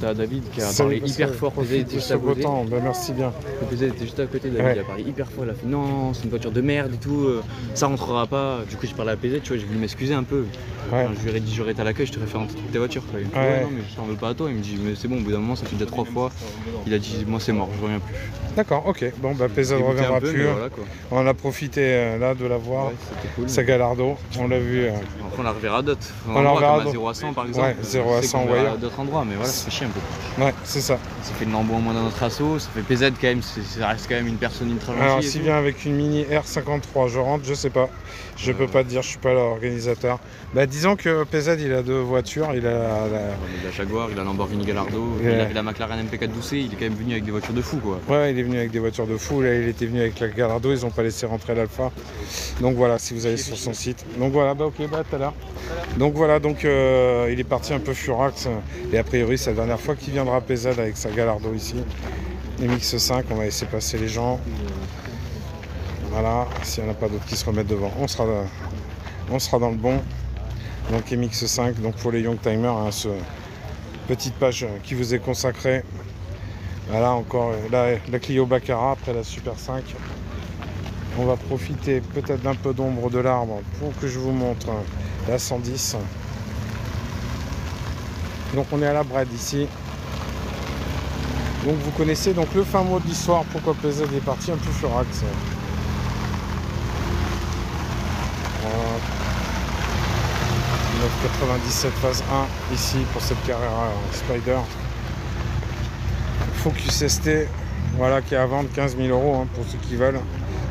t'as David qui a
C'est-
parlé hyper fort. PZ était juste à côté.
Bah merci bien.
Le PZ était juste à côté. David qui a parlé hyper fort. Il a fait non, c'est une voiture de merde et tout. Ça rentrera pas. Du coup, j'ai parlé à PZ. Tu vois, j'ai voulu m'excuser un peu.
Ouais.
Enfin, je lui ai dit j'aurais été à l'accueil, je t'aurais fait rentrer toutes tes voitures. Quoi. Il me dit,
Ouais.
non, mais je t'en veux pas à toi. Il me dit mais c'est bon. Au bout d'un moment, ça fait déjà 3 fois. Il a dit moi c'est mort, je reviens plus.
D'accord, ok. Bon, bah PZ
Dégoûté
reviendra
un peu,
plus.
mais voilà, quoi.
On a profité là de la voir.
Ouais, c'était cool.
Sa Gallardo, on l'a vu.
Après, on la reverra d'autres.
On la reverra
comme à
d'autres.
0 à 100 par exemple.
Ouais, 0 à 100
ou
ou ailleurs.
d'autres endroits, mais voilà, ça fait chier un peu.
Ouais, c'est ça.
Ça fait de Lambo en moins dans notre assaut, ça fait PZ quand même, ça reste quand même une personne ultra gentille.
Alors,
et
s'il
tout.
vient avec une Mini R53, je rentre, je sais pas. Je peux pas te dire, je suis pas l'organisateur. Bah, disons que PZ, il a 2 voitures. Il a
Il a la Jaguar, il a Lamborghini Gallardo, il a la McLaren MP4 Doucet, il est quand même venu avec des voitures de fou quoi.
Ouais, il est venu avec des voitures de fou. Là, il était venu avec la Gallardo. Ils ont pas laissé rentrer l'Alfa. Donc voilà, si vous allez sur son site. Donc voilà, bah ok, bah tout à l'heure. Donc voilà, donc il est parti un peu furax. Et a priori, c'est la dernière fois qu'il viendra à PZ avec sa Gallardo ici. MX5, on va laisser passer les gens. Voilà, s'il n'y en a pas d'autres qui se remettent devant, on sera dans le bon. Donc MX5, donc pour les Youngtimers, hein, petite page qui vous est consacrée. Voilà encore la Clio Baccarat après la Super 5. On va profiter peut-être d'un peu d'ombre de l'arbre pour que je vous montre la 110. Donc on est à la Bred ici. Donc vous connaissez donc le fin mot de l'histoire pourquoi PZ est parti un peu furax. Voilà. 997 phase 1 ici pour cette Carrera Spider. Focus ST, voilà, qui est à vendre 15 000 € pour ceux qui veulent.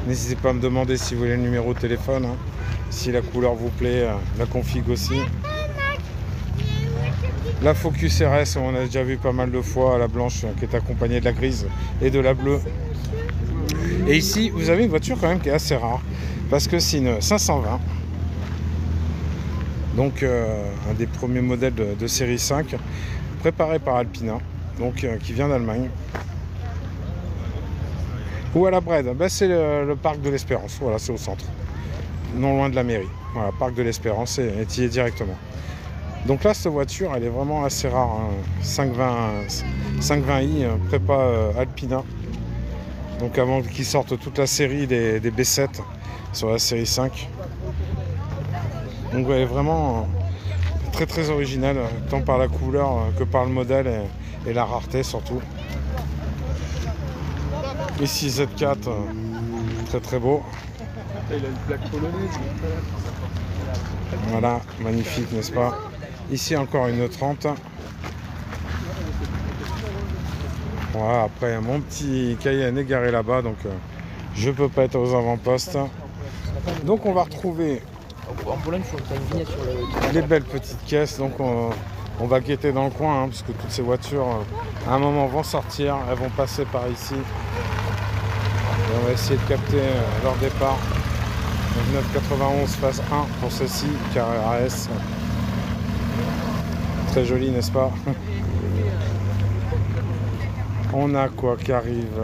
N'hésitez pas à me demander si vous voulez le numéro de téléphone, hein. Si la couleur vous plaît, la config aussi. La Focus RS, on a déjà vu pas mal de fois, la blanche qui est accompagnée de la grise et de la bleue. Et ici, vous avez une voiture quand même qui est assez rare, parce que c'est une 520. Donc un des premiers modèles de série 5, préparé par Alpina, donc qui vient d'Allemagne. Ou à la Bred, ben, c'est le parc de l'Espérance, voilà, c'est au centre, non loin de la mairie. Voilà, parc de l'Espérance, et y est directement. Donc là, cette voiture, elle est vraiment assez rare, hein. 520i, prépa Alpina. Donc avant qu'ils sortent toute la série des B7 sur la série 5. Donc elle est vraiment très très originale, tant par la couleur que par le modèle et la rareté surtout. Ici Z4, très très beau.
Il a une plaque polonaise.
Voilà, magnifique, n'est-ce pas? Ici encore une 30. Voilà, après mon petit Cayenne est garé là-bas, donc je peux pas être aux avant-postes. Donc on va retrouver
En Pologne, il faut que tu aies une vignette sur le...
les belles petites caisses. Donc on va guetter dans le coin, hein, parce que toutes ces voitures à un moment vont sortir, elles vont passer par ici. Et on va essayer de capter leur départ. Donc 991 phase 1 pour celle-ci, Carrera S. Très joli, n'est-ce pas? On a quoi qui arrive?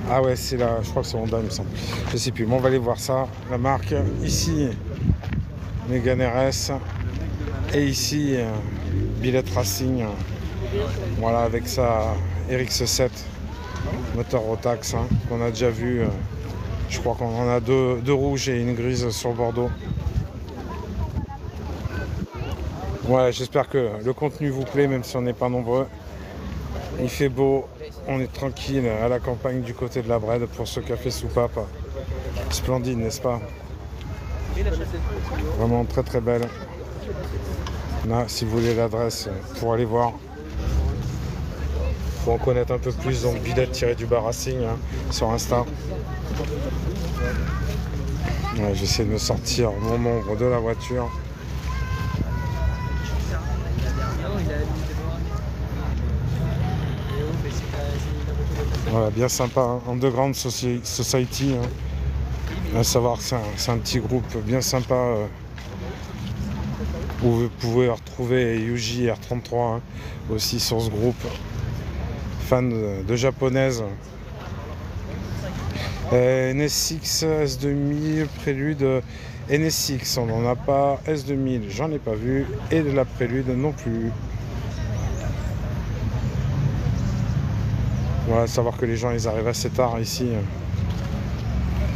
Ah ouais, c'est là, je crois que c'est Honda, il me semble. Je sais plus, mais on va aller voir ça. La marque, ici, Mégane RS. Et ici, Billet Racing. Voilà, avec sa RX7, moteur Rotax, hein, qu'on a déjà vu. Je crois qu'on en a deux rouges et une grise sur Bordeaux. Ouais, j'espère que le contenu vous plaît, même si on n'est pas nombreux. Il fait beau, on est tranquille à la campagne du côté de la Bred pour ce café soupape. Splendide, n'est-ce pas? Vraiment très très belle. Là, si vous voulez l'adresse pour aller voir, pour en connaître un peu plus, donc Billet-du-bas Racing, hein, sur Insta. Ouais, j'essaie de me sortir mon membre de la voiture. Voilà, bien sympa, hein. Underground Society, hein. À savoir que c'est un petit groupe bien sympa où vous pouvez retrouver Yuji R33, hein, aussi sur ce groupe. Fan de japonaise. NSX S2000 Prélude NSX, on n'en a pas. S2000, j'en ai pas vu. Et de la Prélude non plus. Voilà, savoir que les gens ils arrivent assez tard ici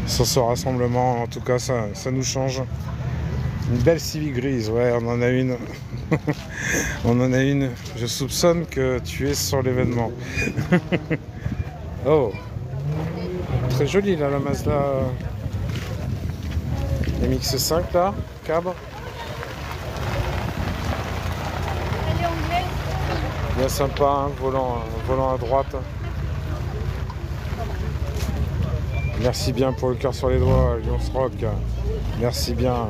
sur ce rassemblement. En tout cas, ça nous change. Une belle Civic grise, ouais, on en a une. On en a une. Je soupçonne que tu es sur l'événement. Oh, très jolie là, la Mazda MX-5 là, cab. Bien sympa, hein, volant à droite. Merci bien pour le cœur sur les doigts, Lyons Rock. Merci bien.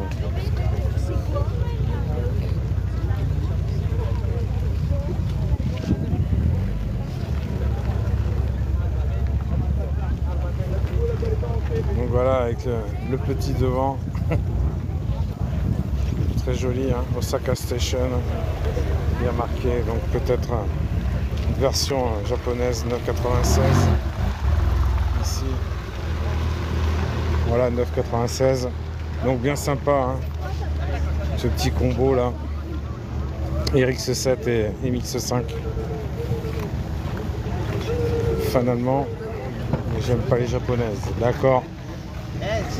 Donc voilà, avec le petit devant. Très joli, hein, Osaka Station. Bien marqué, donc peut-être une version japonaise 996. Ici. Voilà, 9,96. Donc bien sympa, hein, ce petit combo là. RX7 et MX5. Fan allemand, mais j'aime pas les japonaises. D'accord.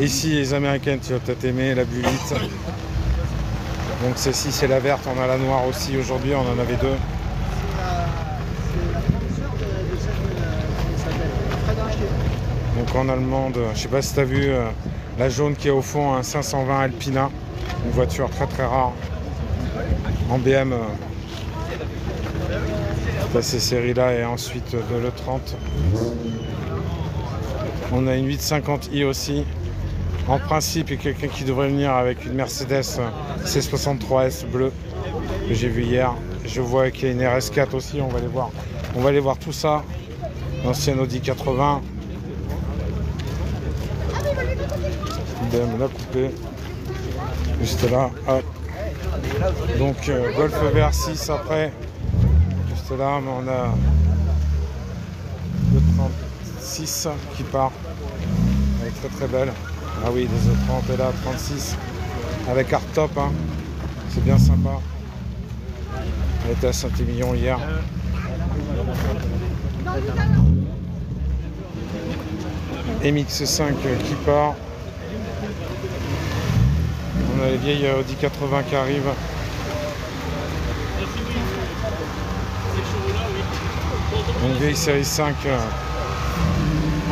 Ici, les américaines, tu vas peut-être aimer la Bullitt. Donc celle-ci, c'est la verte. On a la noire aussi aujourd'hui. On en avait deux. Donc en allemande, je sais pas si tu as vu la jaune qui est au fond, un 520 Alpina. Une voiture très très rare. En BM. Ces séries-là et ensuite de l'E30. On a une 850i aussi. En principe, il y a quelqu'un qui devrait venir avec une Mercedes C63S bleue que j'ai vu hier. Je vois qu'il y a une RS4 aussi, on va aller voir. On va aller voir tout ça. L'ancienne Audi 80. BM la coupée. Juste là. Hop. Donc Golf VR6 après. Juste là, mais on a le 36 qui part. Elle est très très belle. Ah oui, des E30 et là 36 avec hardtop, hein. C'est bien sympa. Elle était à Saint-Émilion hier. MX5 qui part. On a les vieilles Audi 80 qui arrivent. Une vieille série 5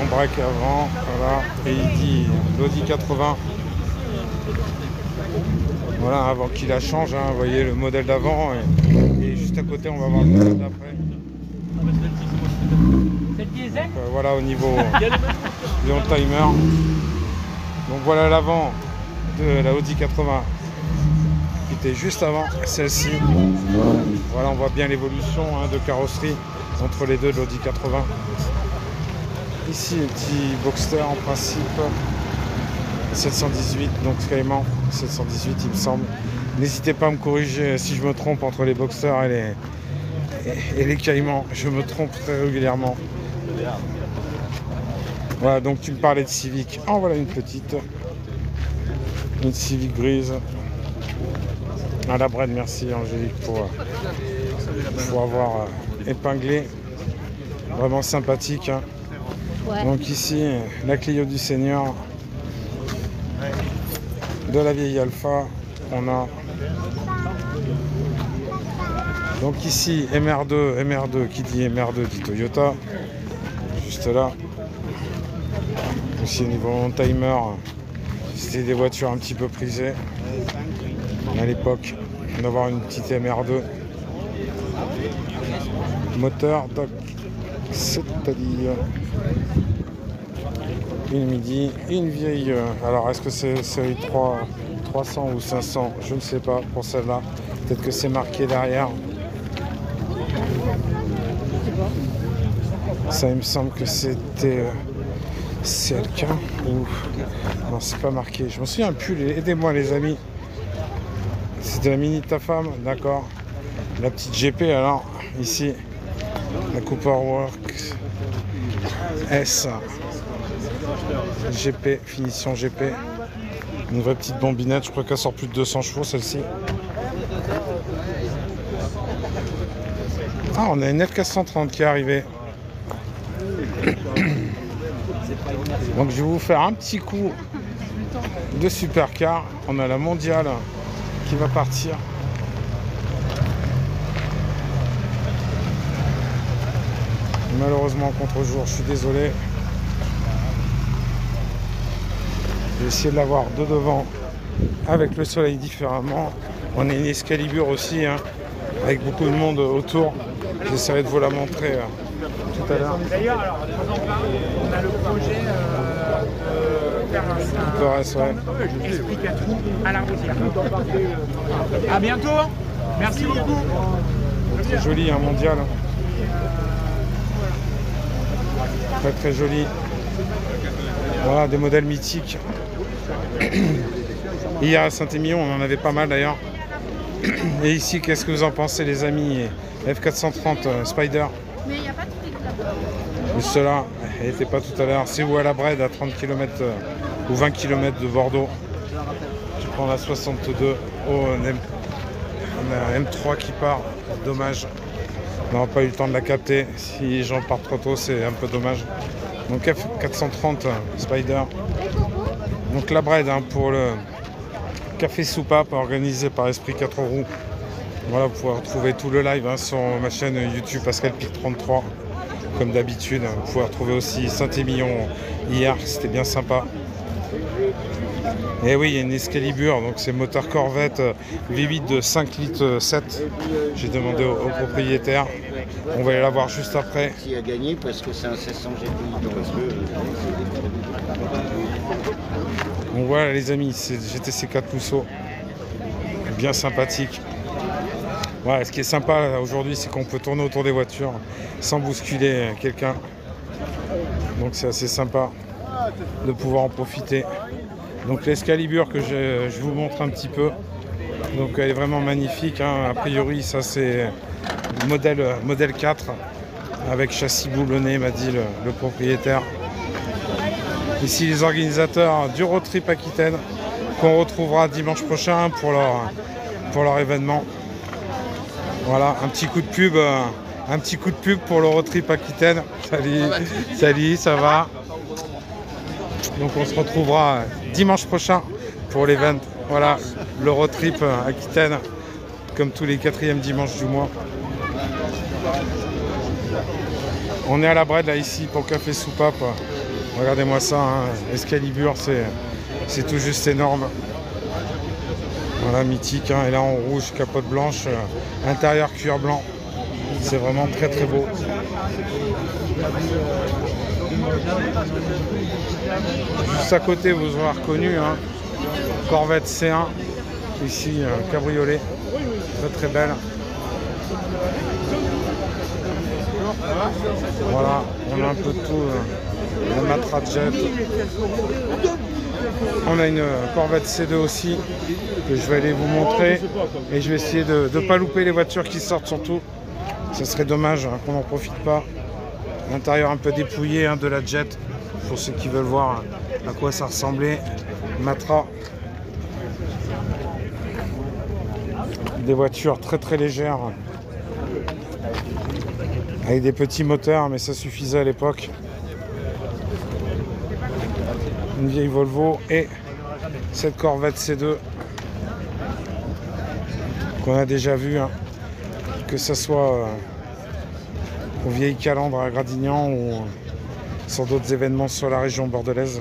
en break avant, voilà, et il dit l'Audi 80. Voilà, avant qu'il la change, hein, vous voyez le modèle d'avant, et juste à côté on va voir le modèle d'après. Voilà au niveau du old-timer. Donc voilà l'avant de la Audi 80 qui était juste avant celle-ci. Voilà, on voit bien l'évolution, hein, de carrosserie entre les deux de l'Audi 80. Ici, le petit Boxster en principe. 718, donc Cayman 718 il me semble. N'hésitez pas à me corriger si je me trompe entre les Boxster et les Cayman. Je me trompe très régulièrement. Voilà, donc tu me parlais de Civic. En voilà une petite. Une Civic grise. À la Bred, merci Angélique pour avoir épinglé. Vraiment sympathique, hein. Ouais. Donc ici, la Clio du Seigneur. De la vieille Alpha, on a donc ici MR2, qui dit MR2 dit Toyota, juste là. Aussi au niveau timer, c'était des voitures un petit peu prisées à l'époque, d'avoir une petite MR2. Moteur, c'est-à-dire une midi, une vieille, alors est-ce que c'est série 300 ou 500, je ne sais pas pour celle-là, peut-être que c'est marqué derrière. Ça il me semble que c'était CLK ou non, c'est pas marqué, je me souviens plus, aidez-moi les amis. C'était la Mini de ta femme, d'accord. La petite GP alors, ici, la Cooper Works S GP, finition GP. Une vraie petite bombinette, je crois qu'elle sort plus de 200 chevaux celle-ci. Ah, on a une F430 qui est arrivée. Donc je vais vous faire un petit coup de supercar. On a la mondiale qui va partir. Malheureusement contre-jour, je suis désolé. Je vais essayer de l'avoir de devant avec le soleil différemment. On a une Excalibur aussi, hein, avec beaucoup de monde autour. J'essaierai de vous la montrer tout à l'heure.
D'ailleurs, alors, on a le projet de faire un explicatif à la Rosière. À bientôt. Merci beaucoup.
Très joli, un mondial. Très très joli. Voilà, des modèles mythiques. Hier à Saint-Émilion, on en avait pas mal d'ailleurs. Et ici, qu'est-ce que vous en pensez les amis? F430 Spider.
Mais il n'y a pas de
cela, elle n'était pas tout à l'heure. C'est où à la Bred, à 30 km ou 20 km de Bordeaux. Je prends la 62 au On a un M3 qui part, dommage. On n'aura pas eu le temps de la capter. Si j'en pars trop tôt, c'est un peu dommage. Donc F430 Spider. Donc la Bred hein, pour le café soupape organisé par Esprit 4 roues. Voilà, vous pouvez retrouver tout le live hein, sur ma chaîne YouTube Pascal Pic 33. Comme d'habitude, vous pouvez retrouver aussi Saint-Émilion hier, c'était bien sympa. Et oui, il y a une Excalibur, donc c'est moteur Corvette V8 de 5 litres 7. J'ai demandé au propriétaire. On va aller la voir juste après.
Qui a gagné parce que c'est un 1600 GTI.
Donc voilà les amis, c'est GTC 4 Pousseau. Bien sympathique. Voilà, ce qui est sympa aujourd'hui, c'est qu'on peut tourner autour des voitures sans bousculer quelqu'un. Donc c'est assez sympa de pouvoir en profiter. Donc l'Excalibur que je vous montre un petit peu. Donc elle est vraiment magnifique. Hein. A priori, ça c'est modèle 4 avec châssis boulonné, m'a dit le propriétaire. Ici les organisateurs du Road Trip Aquitaine qu'on retrouvera dimanche prochain pour leur événement. Voilà, un petit coup de pub pour le Road Trip Aquitaine. Salut, ça va? Donc on se retrouvera dimanche prochain pour l'event. Voilà, le Road Trip Aquitaine, comme tous les 4e dimanches du mois. On est à la Bred là ici pour le café soupape. Regardez-moi ça, hein. Excalibur, c'est tout juste énorme. Voilà, mythique, hein. Et là en rouge, capote blanche, intérieur cuir blanc. C'est vraiment très très beau. Juste à côté, vous aurez reconnu hein, Corvette C1, ici cabriolet, très très belle. Voilà, on a un peu de tout, le Matra Jet. On a une Corvette C2 aussi que je vais aller vous montrer et je vais essayer de ne pas louper les voitures qui sortent surtout. Ce serait dommage hein, qu'on n'en profite pas. L'intérieur un peu dépouillé hein, de la Jet pour ceux qui veulent voir à quoi ça ressemblait. Matra. Des voitures très très légères avec des petits moteurs mais ça suffisait à l'époque. Une vieille Volvo et cette Corvette C2 qu'on a déjà vu hein, que ce soit aux vieilles calandres à Gradignan ou sur d'autres événements sur la région bordelaise.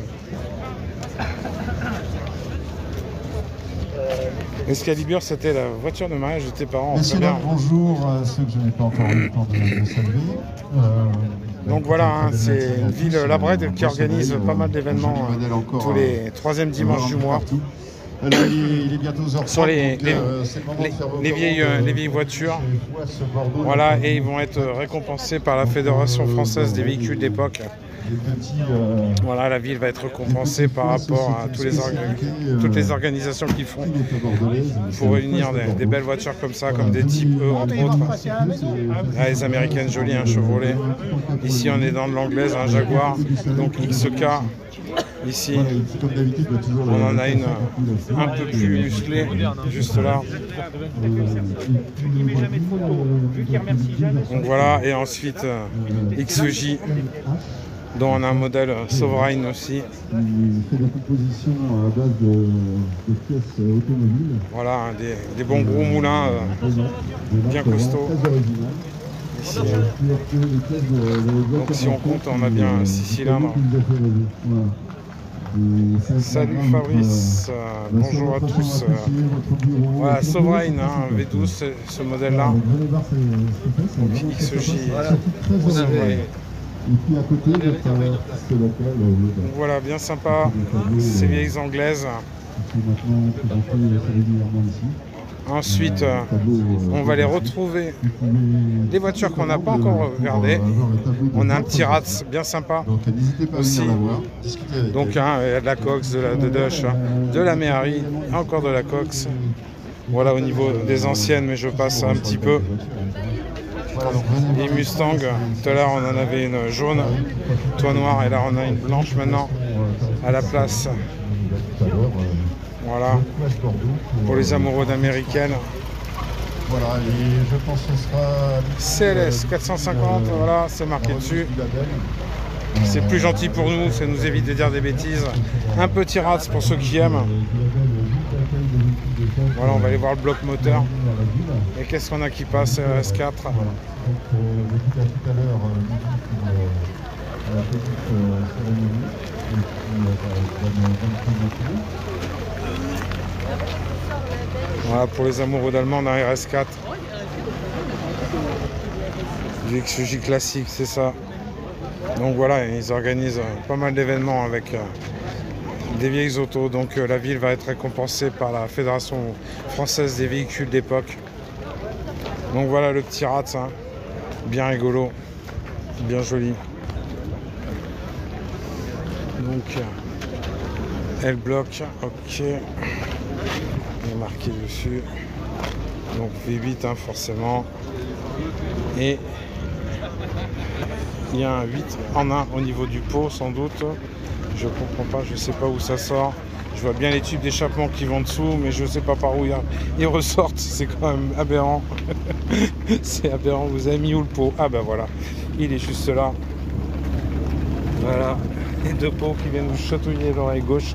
Excalibur, c'était la voiture de mariage de tes parents.
Messieurs, bonjour à ceux que je n'ai pas encore eu le temps de saluer.
Donc voilà, hein, c'est une ville, la Bred, qui organise pas mal d'événements tous les 3e dimanches du mois.
Alors, il est bientôt
sur les vieilles voitures. Voilà, et ils vont être récompensés par la Fédération française des véhicules d'époque. Voilà, la ville va être récompensée par rapport à toutes les organisations qu'ils font pour réunir des belles voitures comme ça, comme des types E entre autres. Ah, les américaines jolies, un Chevrolet. Ici on est dans de l'anglaise, un Jaguar, donc XK. Ici, on en a une un peu plus musclée, juste là. Donc voilà, et ensuite XJ, dont on a un modèle Sovereign aussi. Voilà, des bons gros moulins bien costauds. Ici. Donc si on compte, on a bien 6 cylindres. Salut Fabrice, bonjour à tous. Voilà, Sovereign, hein, V12, ce modèle-là. Donc XJ. Donc voilà, bien sympa, ces vieilles anglaises. Ensuite, on va les retrouver. Des voitures qu'on n'a pas encore regardées. On a un petit Ratz bien sympa aussi. Donc, hein, il y a de la Cox, de Dodge, de la Méhari, encore de la Cox. Voilà au niveau des anciennes, mais je passe un petit peu. Les Mustang, tout à l'heure on en avait une jaune, toit noir, et là on a une blanche maintenant à la place. Voilà, pour les amoureux d'américaines.
Voilà, et je pense que ce sera...
CLS 450, voilà, c'est marqué dessus. C'est plus gentil pour nous, ça nous évite de dire des bêtises. Un petit rats pour ceux qui aiment. Voilà, on va aller voir le bloc moteur. Et qu'est-ce qu'on a qui passe RS4?
Tout à l'heure, la petite cérémonie.
Voilà, pour les amoureux d'Allemand, on a RS4. Du XUJ classique, c'est ça. Donc voilà, ils organisent pas mal d'événements avec des vieilles autos. Donc la ville va être récompensée par la Fédération française des véhicules d'époque. Donc voilà le petit rat, hein. Bien rigolo, bien joli. Donc L-bloc, ok. Il est marqué dessus. Donc V8 hein, forcément. Et il y a un 8 en 1 au niveau du pot sans doute. Je comprends pas, je sais pas où ça sort. Je vois bien les tubes d'échappement qui vont dessous, mais je sais pas par où ils ressortent. C'est quand même aberrant. C'est aberrant. Vous avez mis où le pot? Ah ben voilà, il est juste là. Voilà, les deux pots qui viennent vous chatouiller l'oreille gauche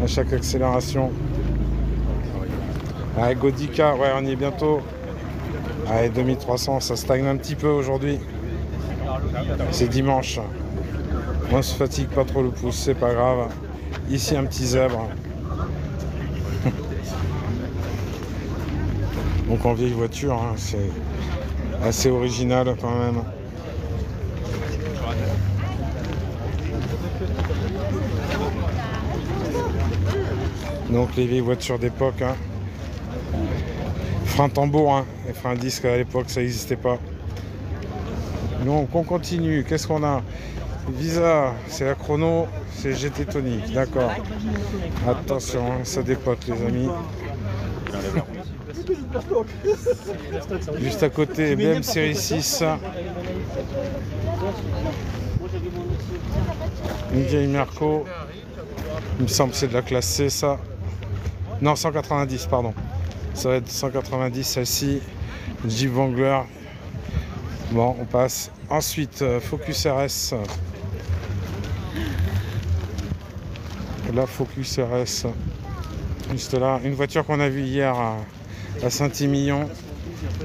à chaque accélération. Allez, Godica, ouais, on y est bientôt. Allez, 2300, ça stagne un petit peu aujourd'hui. C'est dimanche. On se fatigue pas trop le pouce, c'est pas grave. Ici, un petit zèbre. Donc en vieille voiture, hein, c'est assez original quand même. Donc les vieilles voitures d'époque. Hein. Frein tambour, hein, et frein disque à l'époque, ça n'existait pas. Donc on continue. Qu'est-ce qu'on a? Visa, c'est la chrono, c'est GT tonique, d'accord. Attention, hein, ça dépote les amis. Juste à côté, BM série 6. Une vieille Merco. Il me semble que c'est de la classe C ça. Non, 190, pardon. Ça va être 190 celle-ci. Jeep Wrangler. Bon, on passe. Ensuite, Focus RS. La Focus RS. Juste là. Une voiture qu'on a vue hier à Saint-Émilion.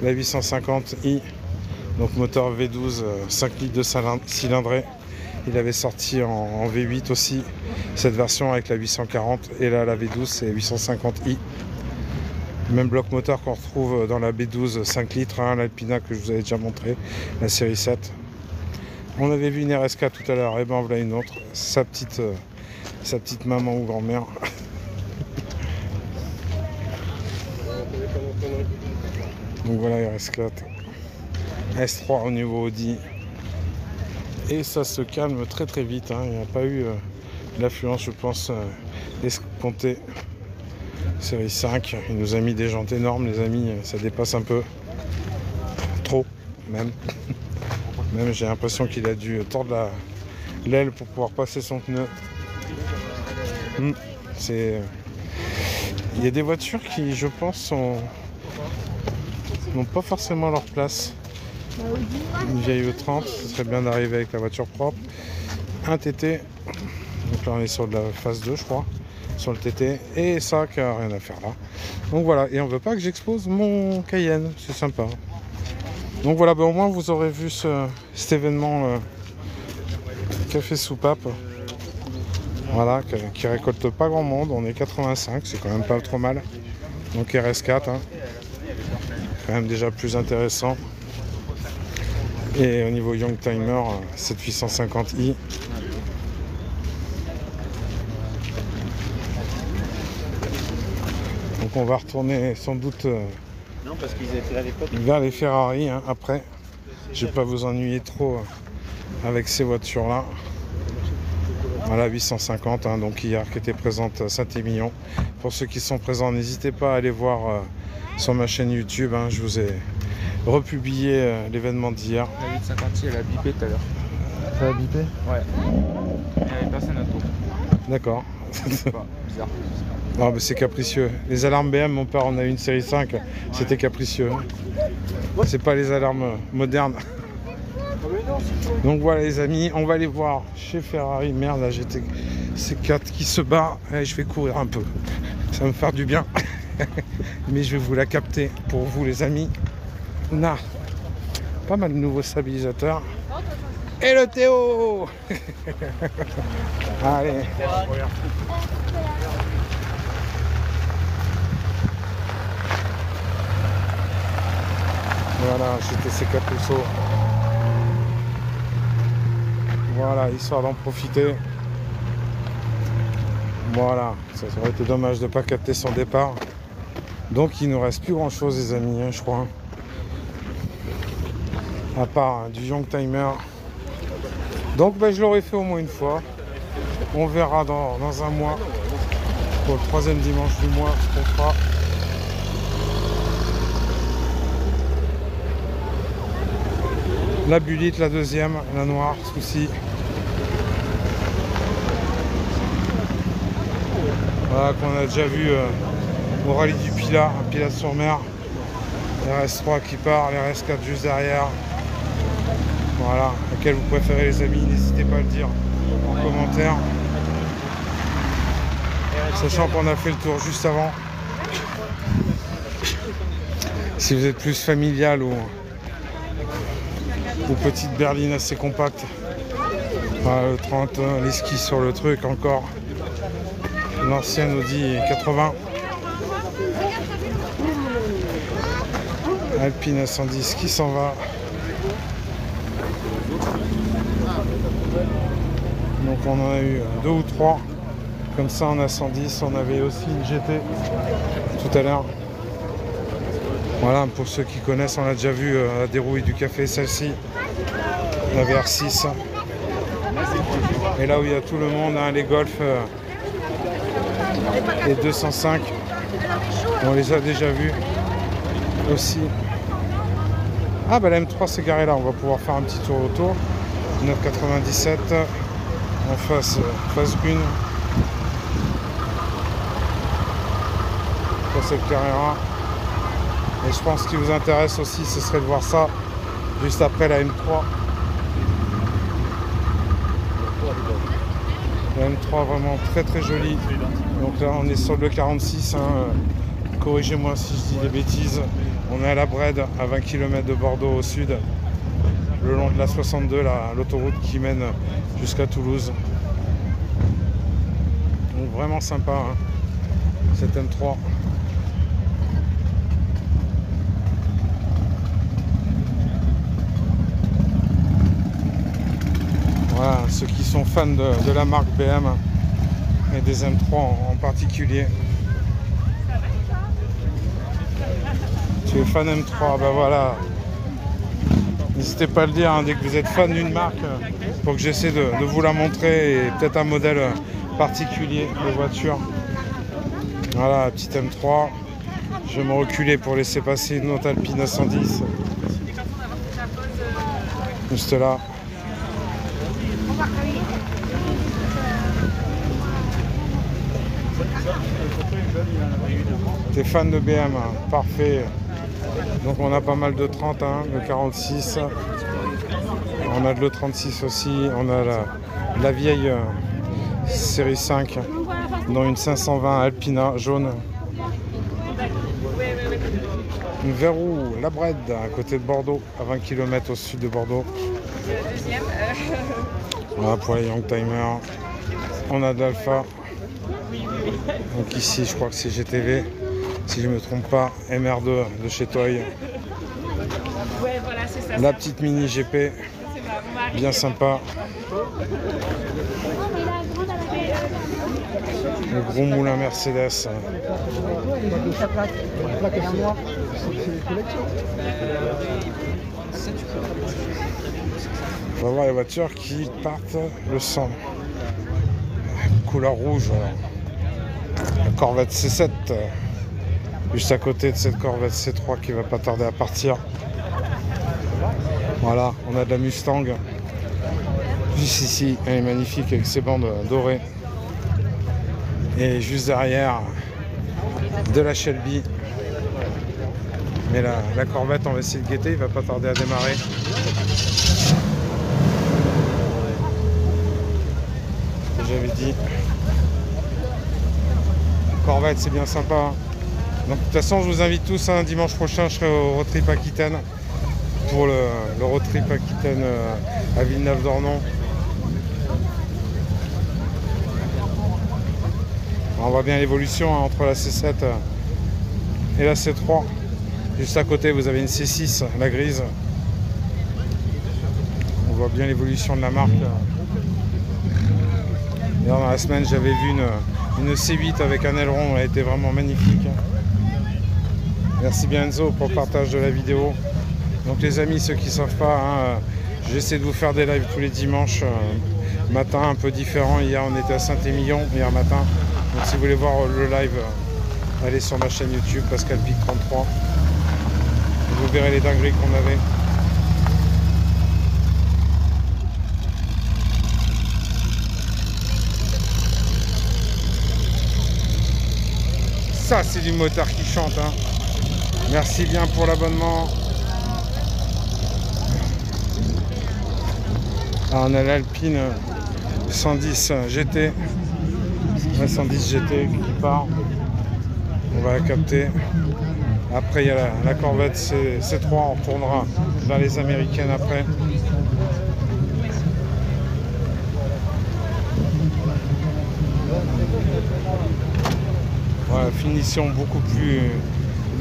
La 850i. Donc moteur V12, 5 litres de cylindrée. Il avait sorti en V8 aussi. Cette version avec la 840. Et là, la V12, c'est 850i. Même bloc moteur qu'on retrouve dans la B12 5 litres, hein, l'Alpina que je vous avais déjà montré, la série 7. On avait vu une RS4 tout à l'heure, et ben voilà une autre, sa petite maman ou grand-mère. Donc voilà RS4, S3 au niveau Audi. Et ça se calme très très vite, hein. Il n'y a pas eu l'affluence je pense escomptée. Série 5, il nous a mis des jantes énormes les amis, ça dépasse un peu. Trop même. Même j'ai l'impression qu'il a dû tordre l'aile pour pouvoir passer son pneu. Il y a des voitures qui je pense n'ont pas forcément leur place. Une vieille E30, ce serait bien d'arriver avec la voiture propre. Un TT, donc là on est sur de la phase 2 je crois. Sur le TT et ça qui a rien à faire là. Donc voilà, et on veut pas que j'expose mon Cayenne, c'est sympa. Donc voilà, ben au moins vous aurez vu cet événement Café Soupape. Voilà, qui récolte pas grand monde, on est 85, c'est quand même pas trop mal. Donc RS4, hein, quand même déjà plus intéressant. Et au niveau Youngtimer, cette 850i. Donc on va retourner sans doute
Non, parce qu'ils étaient à l'époque.
vers les Ferrari hein, après. Je vais pas vous ennuyer trop avec ces voitures là. Voilà 850 hein, donc hier qui était présente à Saint-Émilion. Pour ceux qui sont présents, n'hésitez pas à aller voir sur ma chaîne YouTube. Hein, je vous ai republié l'événement d'hier.
La 850i elle a bipé tout à l'heure.
Ça a bipé?
Ouais. Il n'y avait personne à tour.
D'accord.
Bizarre.
Non, mais c'est capricieux. Les alarmes BM, mon père en a une série 5, c'était capricieux. C'est pas les alarmes modernes. Donc voilà les amis, on va aller voir chez Ferrari. Merde, la GT C4 qui se bat. Et je vais courir un peu. Ça va me faire du bien. Mais je vais vous la capter pour vous les amis. On a pas mal de nouveaux stabilisateurs. Et le Théo. Allez. Voilà, GTC 4 Pousseau. Voilà, histoire d'en profiter. Voilà, ça aurait été dommage de ne pas capter son départ. Donc il ne nous reste plus grand chose les amis, hein, je crois. À part du Young Timer. Donc je l'aurais fait au moins une fois. On verra dans un mois. Pour le 3e dimanche du mois, ce qu'on fera. La Bulite, la 2e, la noire, souci. Voilà, qu'on a déjà vu au rallye du Pilat, à Pilat-sur-Mer. RS3 qui part, les RS4 juste derrière. Voilà, laquelle vous préférez les amis, n'hésitez pas à le dire en commentaire. Sachant qu'on a fait le tour juste avant. Si vous êtes plus familial ou petite berline assez compacte. Voilà, le 30, les skis sur le truc encore. L'ancienne Audi 80. Alpine A110 qui s'en va. Donc on en a eu 2 ou 3. Comme ça on a 110. On avait aussi une GT tout à l'heure. Voilà, pour ceux qui connaissent, on a déjà vu la dérouille du café, celle-ci. La VR6. Et là où il y a tout le monde, hein, les Golf, les 205. On les a déjà vus aussi. Ah bah la M3 s'est garée là, on va pouvoir faire un petit tour autour. 9,97 en face 1. Ça c'est le Carrera. Et je pense qu'il vous intéresse aussi, ce serait de voir ça juste après la M3. La M3 vraiment très très jolie. Donc là on est sur le 46, hein. Corrigez-moi si je dis des bêtises. On est à la Brède, à 20 km de Bordeaux au sud, le long de la 62, l'autoroute qui mène jusqu'à Toulouse. Donc vraiment sympa, hein, cette M3. Voilà, ceux qui sont fans de la marque BM et des M3 en particulier. Tu es fan M3, bah voilà. N'hésitez pas à le dire, hein, dès que vous êtes fan d'une marque, pour que j'essaie de vous la montrer et peut-être un modèle particulier de voiture. Voilà, la petite M3. Je vais me reculer pour laisser passer une autre Alpine A110. Juste là. T'es fan de BM, hein, parfait. Donc on a pas mal de 30, hein, le 46. On a de le 36 aussi. On a la vieille série 5, dont une 520 Alpina jaune. Une Verrou, la Brède, à côté de Bordeaux, à 20 km au sud de Bordeaux. Voilà pour les Young Timer. On a de l'Alpha. Donc ici je crois que c'est GTV, si je ne me trompe pas, MR2 de chez Toy. La petite mini GP, bien sympa. Le gros moulin Mercedes. On va voir les voitures qui partent le sang. Couleur rouge. La Corvette C7, juste à côté de cette Corvette C3 qui va pas tarder à partir. Voilà, on a de la Mustang. Juste ici, elle est magnifique avec ses bandes dorées. Et juste derrière, de la Shelby. Mais la Corvette, on va essayer de guetter, il va pas tarder à démarrer. J'avais dit. Corvette, c'est bien sympa. Hein. Donc, de toute façon, je vous invite tous, hein, dimanche prochain, je serai au road trip Aquitaine. Pour le road trip Aquitaine à Villeneuve-d'Ornon. On voit bien l'évolution hein, entre la C7 et la C3. Juste à côté, vous avez une C6, la grise. On voit bien l'évolution de la marque. D'ailleurs, dans la semaine, j'avais vu une C8 avec un aileron. Elle a été vraiment magnifique. Merci bien Enzo pour le partage de la vidéo. Donc les amis, ceux qui ne savent pas, hein, j'essaie de vous faire des lives tous les dimanches matin, un peu différent. Hier, on était à Saint-Émilion, hier matin. Donc si vous voulez voir le live, allez sur ma chaîne YouTube, Pascal Pic 33. Vous verrez les dingueries qu'on avait. Ça, c'est du motard qui chante. Hein. Merci bien pour l'abonnement. Ah, on a l'Alpine 110 GT. La 110 GT qui part. On va la capter. Après, il y a la Corvette C3. On retournera vers les américaines après. Voilà, finition beaucoup plus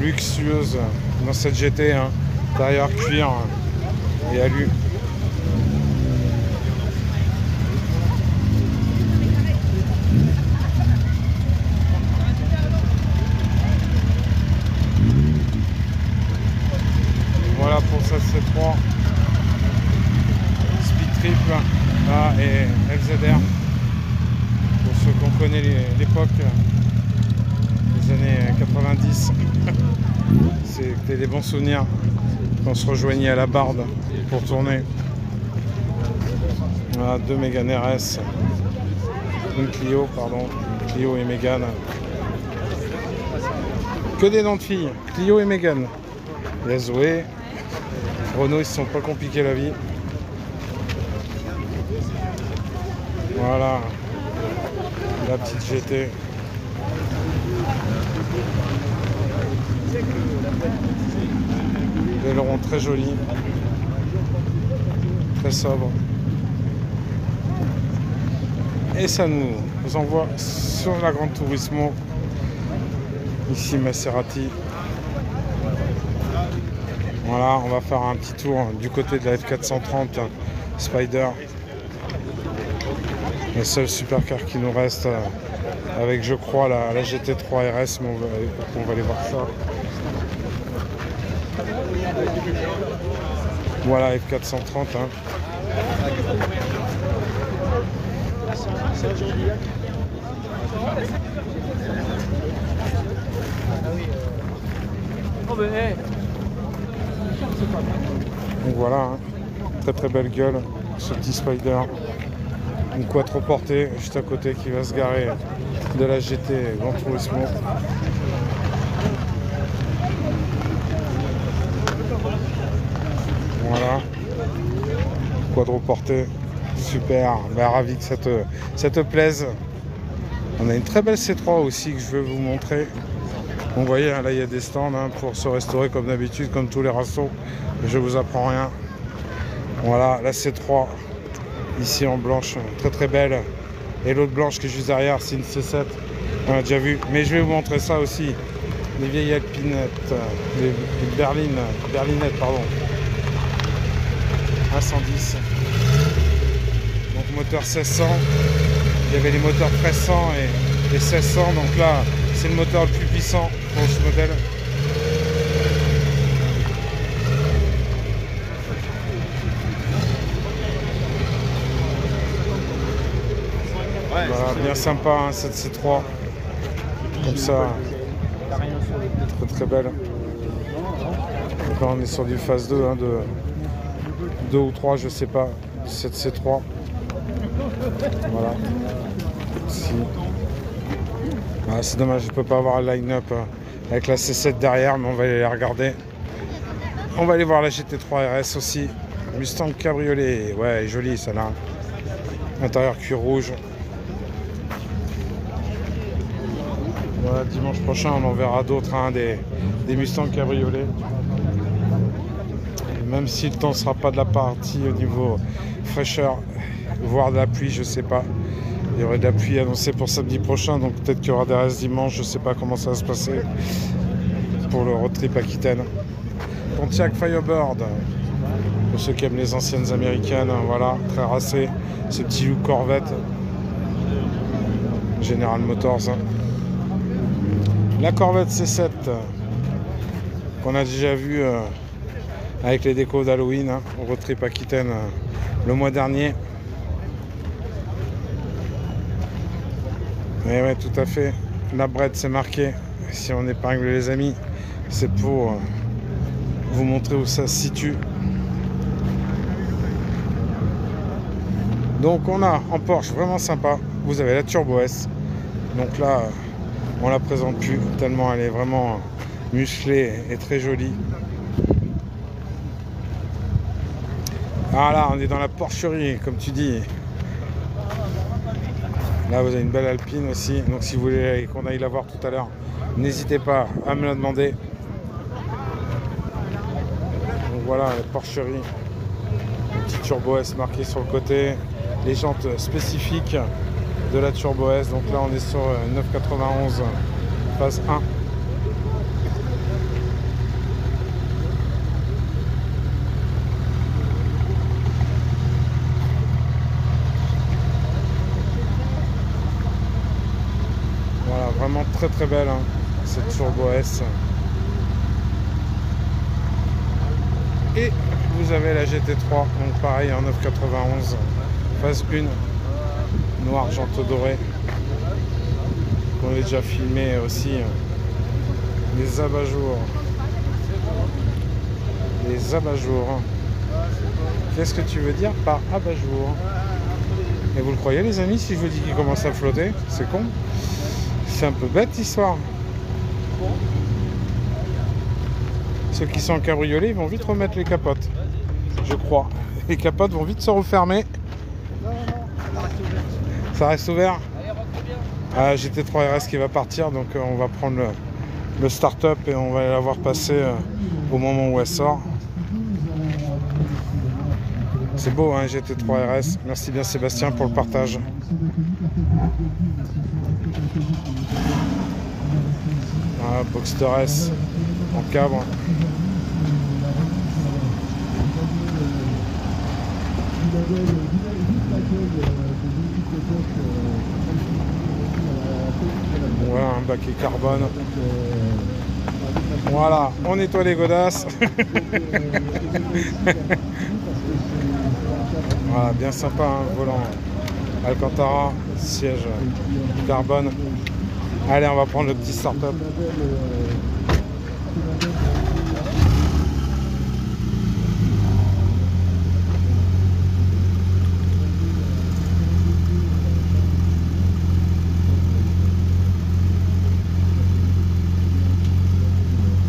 luxueuse dans cette GT. Hein. Derrière cuir et alu. Voilà pour ça C3 Speed Triple A et FZR. Pour ceux qu'on connaît l'époque des années 90, c'était des bons souvenirs quand on se rejoignait à la Barde pour tourner. Voilà, deux Mégane RS, une Clio, pardon, Clio et Mégane. Que des noms de filles, Clio et Mégane. Il y a Zoé. Renault, ils se sont pas compliqués la vie. Voilà. La petite GT. L'aileron très joli. Très sobre. Et ça nous envoie sur la Gran Turismo. Ici Maserati. Voilà, on va faire un petit tour du côté de la F430 Spider. Le seul supercar qui nous reste avec, je crois, la GT3 RS, mais on va aller voir ça. Voilà, F430. Hein. Donc voilà, hein. Très très belle gueule, ce petit Spider. Une quattro portée juste à côté qui va se garer de la GT Gran Turismo. Voilà, quadro portée, super, bah, ravi que ça te plaise. On a une très belle C3 aussi que je vais vous montrer. Vous voyez, là il y a des stands hein, pour se restaurer comme d'habitude, comme tous les rassos. Je vous apprends rien. Voilà, la C3, ici en blanche, très très belle. Et l'autre blanche qui est juste derrière, c'est une C7. On a déjà vu. Mais je vais vous montrer ça aussi. Les vieilles alpinettes, les berlinettes, pardon. 110. Donc moteur 1600. Il y avait les moteurs 1300 et 1600. Donc là, c'est le moteur le plus puissant pour ce modèle. Voilà, bien sympa hein, cette C3. Comme ça. Très très belle. Donc là on est sur du phase 2, hein, de 2 ou 3, je sais pas, cette C3. Voilà. Ici. Ah, c'est dommage, je ne peux pas avoir le line-up avec la C7 derrière, mais on va aller la regarder. On va aller voir la GT3 RS aussi. Mustang cabriolet, ouais, jolie celle-là. Intérieur cuir rouge. Voilà, dimanche prochain, on en verra d'autres, hein, des Mustang cabriolet. Même si le temps ne sera pas de la partie au niveau fraîcheur, voire de la pluie, je sais pas. Il y aurait de la pluie annoncée pour samedi prochain, donc peut-être qu'il y aura des restes dimanche, je sais pas comment ça va se passer pour le road trip Aquitaine. Pontiac Firebird, pour ceux qui aiment les anciennes américaines, voilà, très racé, ce petit look Corvette, General Motors. La Corvette C7, qu'on a déjà vu avec les décos d'Halloween, hein, au road trip Aquitaine le mois dernier. Et ouais, tout à fait. La Brette, c'est marqué. Si on épingle les amis, c'est pour vous montrer où ça se situe. Donc on a en Porsche vraiment sympa. Vous avez la Turbo S. Donc là, on la présente plus tellement elle est vraiment musclée et très jolie. Ah là, on est dans la porcherie, comme tu dis. Là, vous avez une belle Alpine aussi. Donc, si vous voulez qu'on aille la voir tout à l'heure, n'hésitez pas à me la demander. Donc, voilà, la porcherie. Petit Turbo S marqué sur le côté. Les jantes spécifiques de la Turbo S. Donc là, on est sur 991 phase 1. Vraiment très très belle, hein, cette Turbo S. Et vous avez la GT3, donc pareil en 991, phase 1, noir argenteau doré. On a déjà filmé aussi les abat-jours. Les abat-jours. Qu'est-ce que tu veux dire par abat-jour? Et vous le croyez les amis, si je vous dis qu'il commence à flotter? C'est con. C'est un peu bête l'histoire. Ceux qui sont en cabriolet, ils vont vite remettre les capotes. Je crois. Les capotes vont vite se refermer. Ça reste ouvert. Ah, GT3 RS qui va partir, donc on va prendre le start-up et on va la voir passer au moment où elle sort. C'est beau, hein, GT3 RS. Merci bien Sébastien pour le partage. Ah, Boxster S en cabre. Voilà, un baquet carbone. Voilà, on nettoie les godasses. Voilà, bien sympa, hein, volant Alcantara, siège carbone. Allez, on va prendre le petit start-up.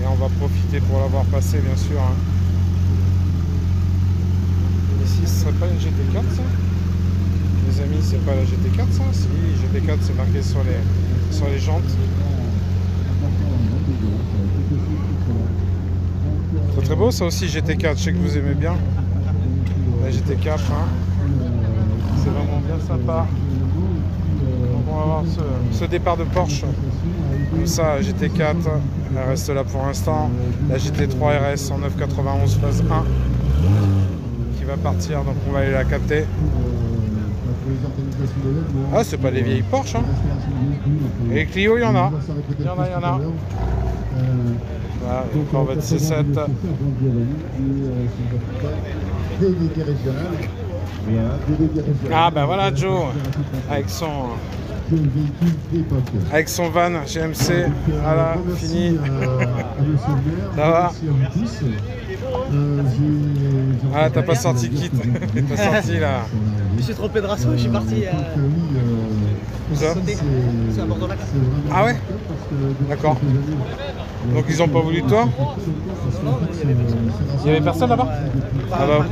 Et on va profiter pour l'avoir passé, bien sûr. Hein. Ici, ce serait pas une GT4, ça? Les amis, c'est pas la GT4, ça? Si, GT4, c'est marqué sur les jantes. C'est très beau ça aussi GT4, je sais que vous aimez bien la GT4, hein. C'est vraiment bien sympa. Donc on va voir ce départ de Porsche comme ça. GT4 elle reste là pour l'instant, la GT3 RS en 991 phase 1 qui va partir, donc on va aller la capter. Ah, c'est pas des vieilles Porsche, hein. Et les Clio, il y en a. Il y en a. Voilà, une Corvette C7. Ah, ben voilà Joe, avec son
quel véhicule d'époque.
Avec son van GMC, voilà, fini. Ça va? Ah, t'as pas sorti kit. T'as sorti là.
Je me suis trompé de raceau, je suis parti.
Où ça?
C'est à Bordeaux-Lac.
Ah ouais? D'accord. Donc ils ont pas voulu de toi? Il y avait personne là-bas? Ah bah,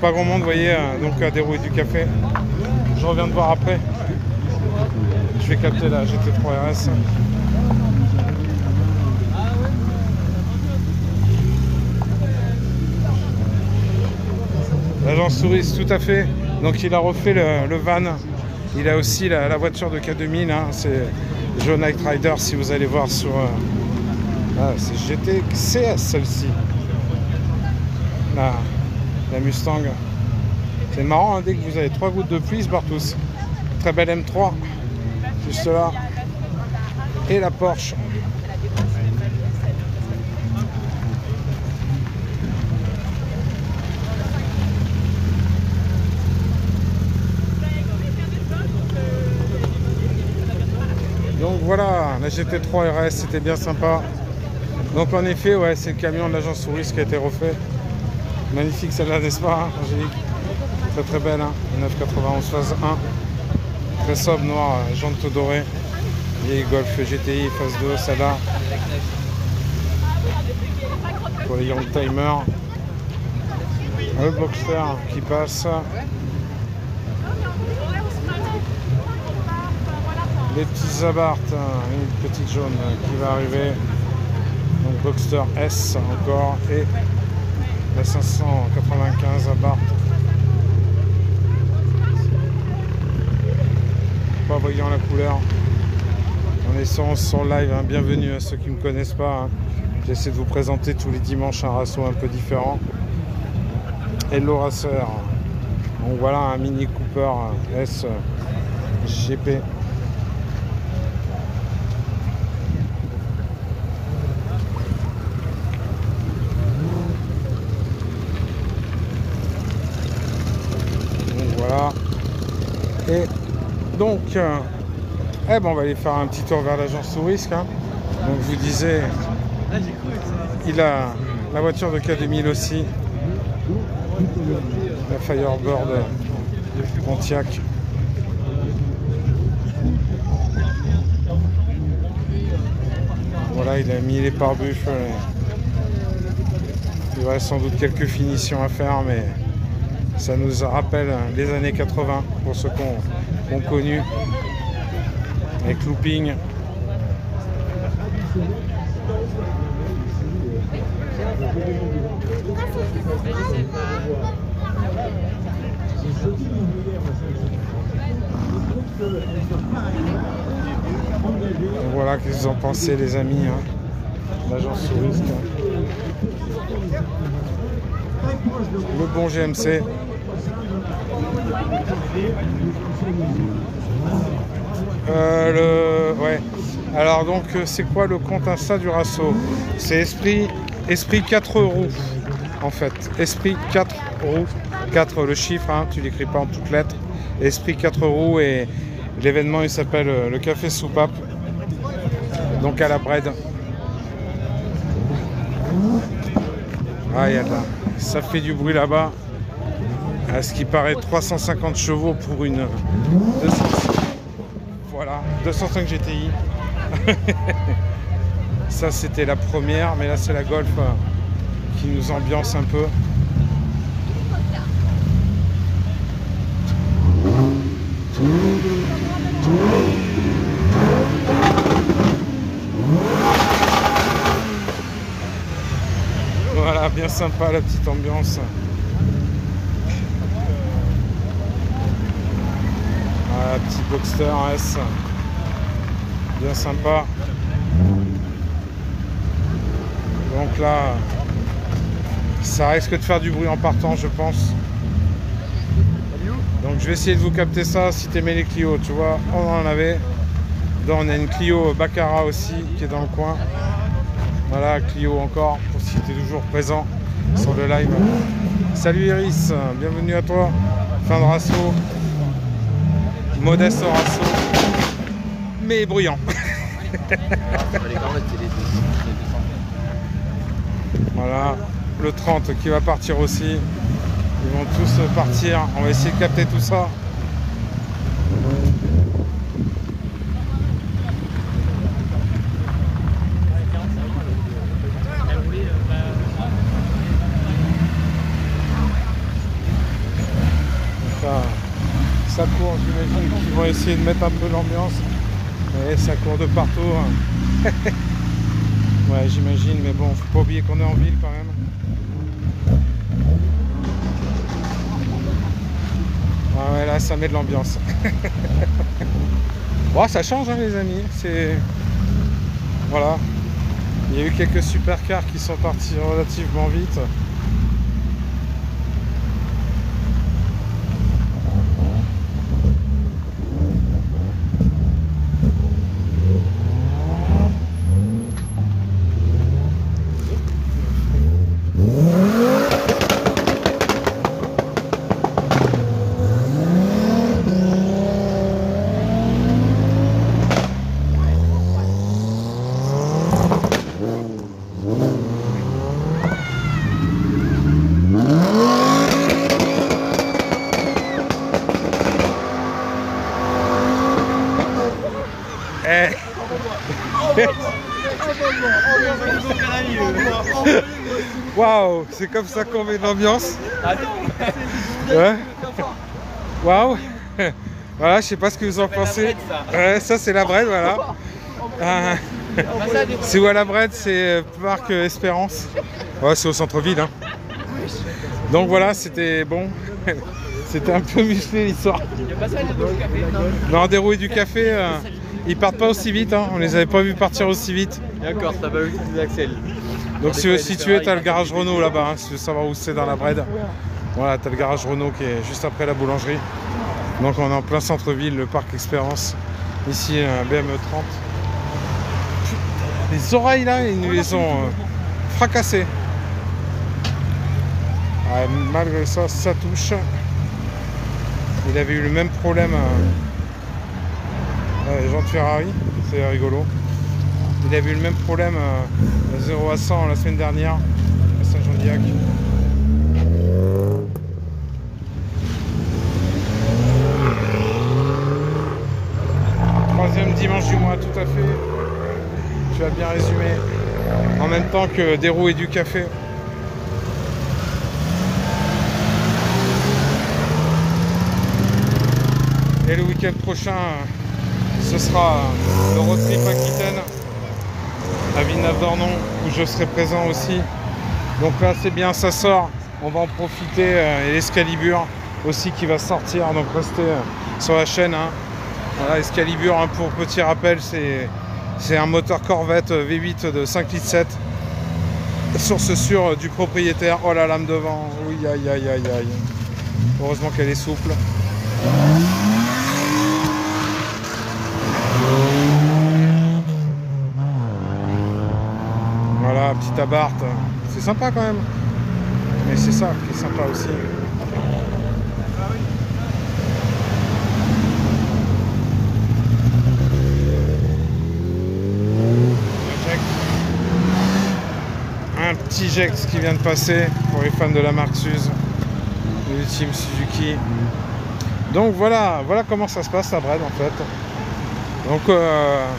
pas grand monde, vous voyez, donc à dérouler du café. Je reviens de voir après. Je vais capter la GT3 RS. L'agence Souris, tout à fait. Donc il a refait le van. Il a aussi la voiture de K2000. Hein. C'est Joe Knight Rider si vous allez voir sur... Ah, c'est GT CS celle-ci. La Mustang. C'est marrant, hein, dès que vous avez 3 gouttes de pluie, ils se barrent tous. Très belle M3. Juste là. Et la Porsche. Donc voilà, la GT3 RS, c'était bien sympa. Donc en effet, ouais, c'est le camion de l'agence Souris qui a été refait. Magnifique celle-là, n'est-ce pas, hein, Angélique? Très très belle, hein, 991 phase 1. Très sobre, noir, jantes dorées. Vieille Golf GTI phase 2, celle-là. Pour les young timers. Le Boxster qui passe. Les petits Abarth, une petite jaune qui va arriver. Donc Boxster S encore et la 595 Abarth. Pas voyant la couleur. En essence sur live, hein. Bienvenue à ceux qui ne me connaissent pas. Hein. J'essaie de vous présenter tous les dimanches un raceau un peu différent. Hello Racer. Donc voilà un Mini Cooper S GP. Et donc, on va aller faire un petit tour vers l'agence Souris. Hein. Donc je vous disais, il a la voiture de K2000 aussi, la Firebird Pontiac. Voilà, il a mis les pare-buffles. Il reste sans doute quelques finitions à faire, mais ça nous rappelle les années 80 pour ceux qui ont connu, avec looping. Donc voilà, qu'est-ce que vous en pensez les amis, hein, l'agence Souris. Le bon GMC. Ouais. Alors donc c'est quoi le compte Insta du Rasso? C'est Esprit 4 roues en fait. Esprit 4 roues. 4 le chiffre, hein, tu l'écris pas en toutes lettres. Esprit 4 roues et l'événement il s'appelle le Café Soupape. Donc à la Bred. Ah, y a là. Ça fait du bruit là-bas. À ce qui paraît 350 chevaux pour une 200... Voilà, 205 GTI. Ça c'était la première, mais là c'est la Golf qui nous ambiance un peu. Voilà, bien sympa la petite ambiance. Voilà, petit Boxster S. Bien sympa. Donc là, ça risque de faire du bruit en partant, je pense. Donc je vais essayer de vous capter ça si t'aimais les Clio, tu vois. On en avait. Donc on a une Clio Baccarat aussi qui est dans le coin. Voilà, Clio encore, pour si tu es toujours présent sur le live. Salut Iris, bienvenue à toi. Fin de rasso. Modeste au rasso. calme et bruyant. Voilà, le 30 qui va partir aussi. Ils vont tous partir. On va essayer de capter tout ça. Ça court, j'imagine qu'ils vont essayer de mettre un peu l'ambiance. Mais ça court de partout. Ouais, j'imagine, mais bon, faut pas oublier qu'on est en ville quand même. Ah ouais, là, ça met de l'ambiance. Bon, ça change, hein, les amis. C'est... Voilà. Il y a eu quelques supercars qui sont partis relativement vite. Waouh, c'est comme ça qu'on met de l'ambiance. Ouais. Waouh. Voilà, je sais pas ce que vous en pensez. Ouais, ça c'est la Bred, voilà. C'est où à la Bred, c'est Parc Espérance. Ouais, c'est au centre-ville. Hein. Donc voilà, c'était bon. C'était un peu musclé l'histoire. Non, des roues et du café, ils partent pas aussi vite. Hein. On les avait pas vus partir aussi vite.
D'accord, ça va avec les axels.
Donc si tu es, tu as le garage Renault là-bas, hein, si tu veux savoir où c'est dans la Bred. Voilà, tu as le garage Renault qui est juste après la boulangerie. Donc on est en plein centre-ville, le parc Expérience. Ici, un BMW 30. Putain, les oreilles là, ils nous les ont fracassées. Ouais, malgré ça, ça touche. Il avait eu le même problème les gens de Ferrari, c'est rigolo. Il avait eu le même problème 0 à 100 la semaine dernière à Saint-Jean-d'Iac. Troisième dimanche du mois, tout à fait. Tu as bien résumé. En même temps que des roues et du café. Et le week-end prochain, ce sera le road trip Aquitaine à Villeneuve-d'Ornon où je serai présent aussi. Donc là c'est bien, ça sort, on va en profiter. Et l'Escalibur aussi qui va sortir, donc restez sur la chaîne. Hein. Voilà, Escalibur, hein, pour petit rappel, c'est un moteur Corvette V8 de 5,7 litres. Source sûre du propriétaire. Oh la lame devant, oui, aïe aïe aïe aïe. Heureusement qu'elle est souple. Voilà, petite Abarth, c'est sympa quand même, mais c'est ça qui est sympa aussi. Un petit Jex qui vient de passer pour les fans de la marque Suze, l'ultime Suzuki. Donc voilà comment ça se passe à Bred en fait. Donc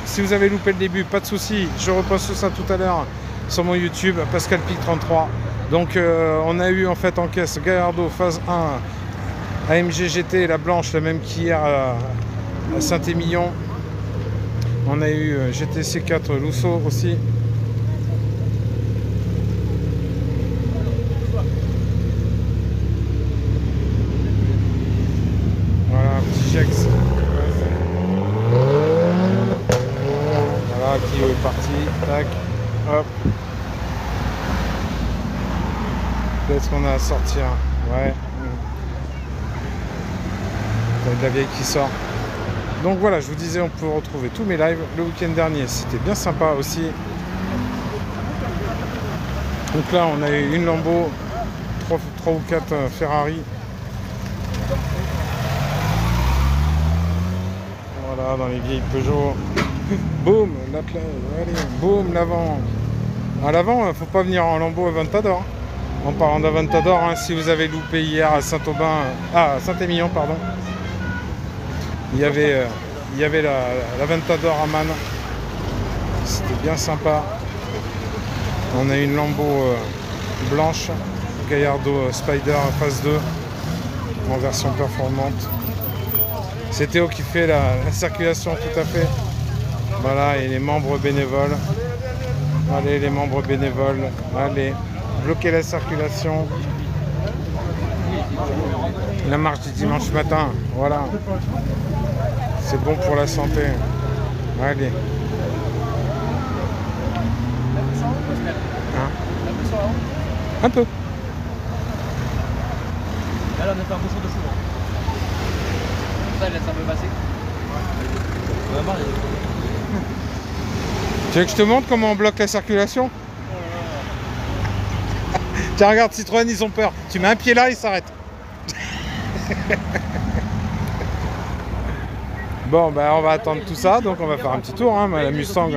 si vous avez loupé le début, pas de souci, je reposte ça tout à l'heure sur mon YouTube, Pascal Pic 33. Donc on a eu en fait en caisse Gallardo phase 1, AMG GT, la blanche, la même qu'hier à Saint-Émilion. On a eu GTC 4 Lusso aussi. Voilà, un petit Jex. Voilà, Clio est parti, tac, hop. Peut-être qu'on a à sortir, ouais. Il y a de la vieille qui sort. Donc voilà, je vous disais, on peut retrouver tous mes lives. Le week-end dernier, c'était bien sympa aussi. Donc là, on a eu une Lambo, 3 ou 4 Ferrari. Voilà. Voilà, dans les vieilles Peugeot. Boum, l'Atlas, allez, boum, l'avant. À l'avant, faut pas venir en Lambeau Aventador. En parlant d'Aventador, hein, si vous avez loupé hier à Saint-Aubin, à Saint-Émilion, pardon, il y avait l'Aventador à Man. C'était bien sympa. On a une Lambeau blanche, Gallardo Spider phase 2 en version performante. C'est Théo qui fait la circulation, tout à fait. Voilà, et les membres bénévoles. Allez, les membres bénévoles, allez, bloquez la circulation. La marche du dimanche matin, voilà. C'est bon pour la santé. Allez. Hein? Un peu.
Là, on a fait un bouchon de fou. Ça, il laisse un peu passer.
Tu veux que je te montre comment on bloque la circulation? Tiens, regarde, Citroën, ils ont peur. Tu mets un pied là, ils s'arrêtent. Bon, ben, on va attendre tout ça, donc on va faire un petit tour. Hein. La Mustang,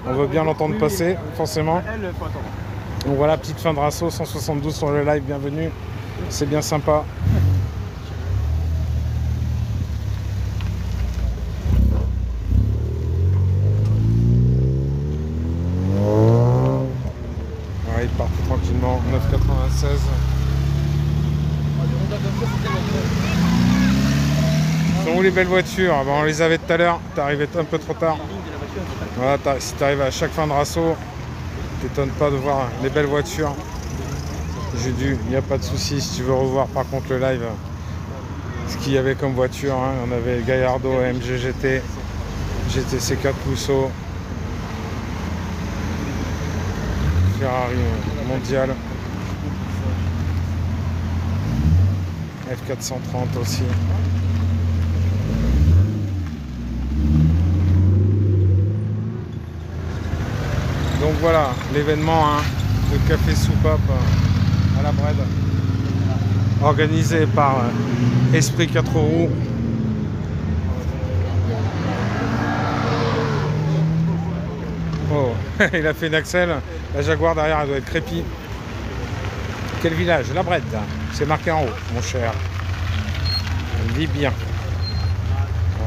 on veut bien l'entendre passer, forcément. Donc voilà, petite fin de Rasso, 172 sur le live, bienvenue. C'est bien sympa. Ouais, ils partent tranquillement, 9,96. Sont où les belles voitures? Ah ben, on les avait tout à l'heure, t'es arrivé un peu trop tard. Voilà, si t'arrives à chaque fin de Rasso, t'étonnes pas de voir les belles voitures. Il n'y a pas de souci si tu veux revoir par contre le live. Ce qu'il y avait comme voiture, hein. On avait Gallardo AMG GT, GTC 4 Pousseau, Ferrari Mondial, F430 aussi. Donc voilà, l'événement, hein, le café soupape à la Bred, organisé par Esprit 4 roues. Oh, il a fait une Axel. La Jaguar derrière, elle doit être crépie. Quel village? La Bred. C'est marqué en haut, mon cher. Lis bien.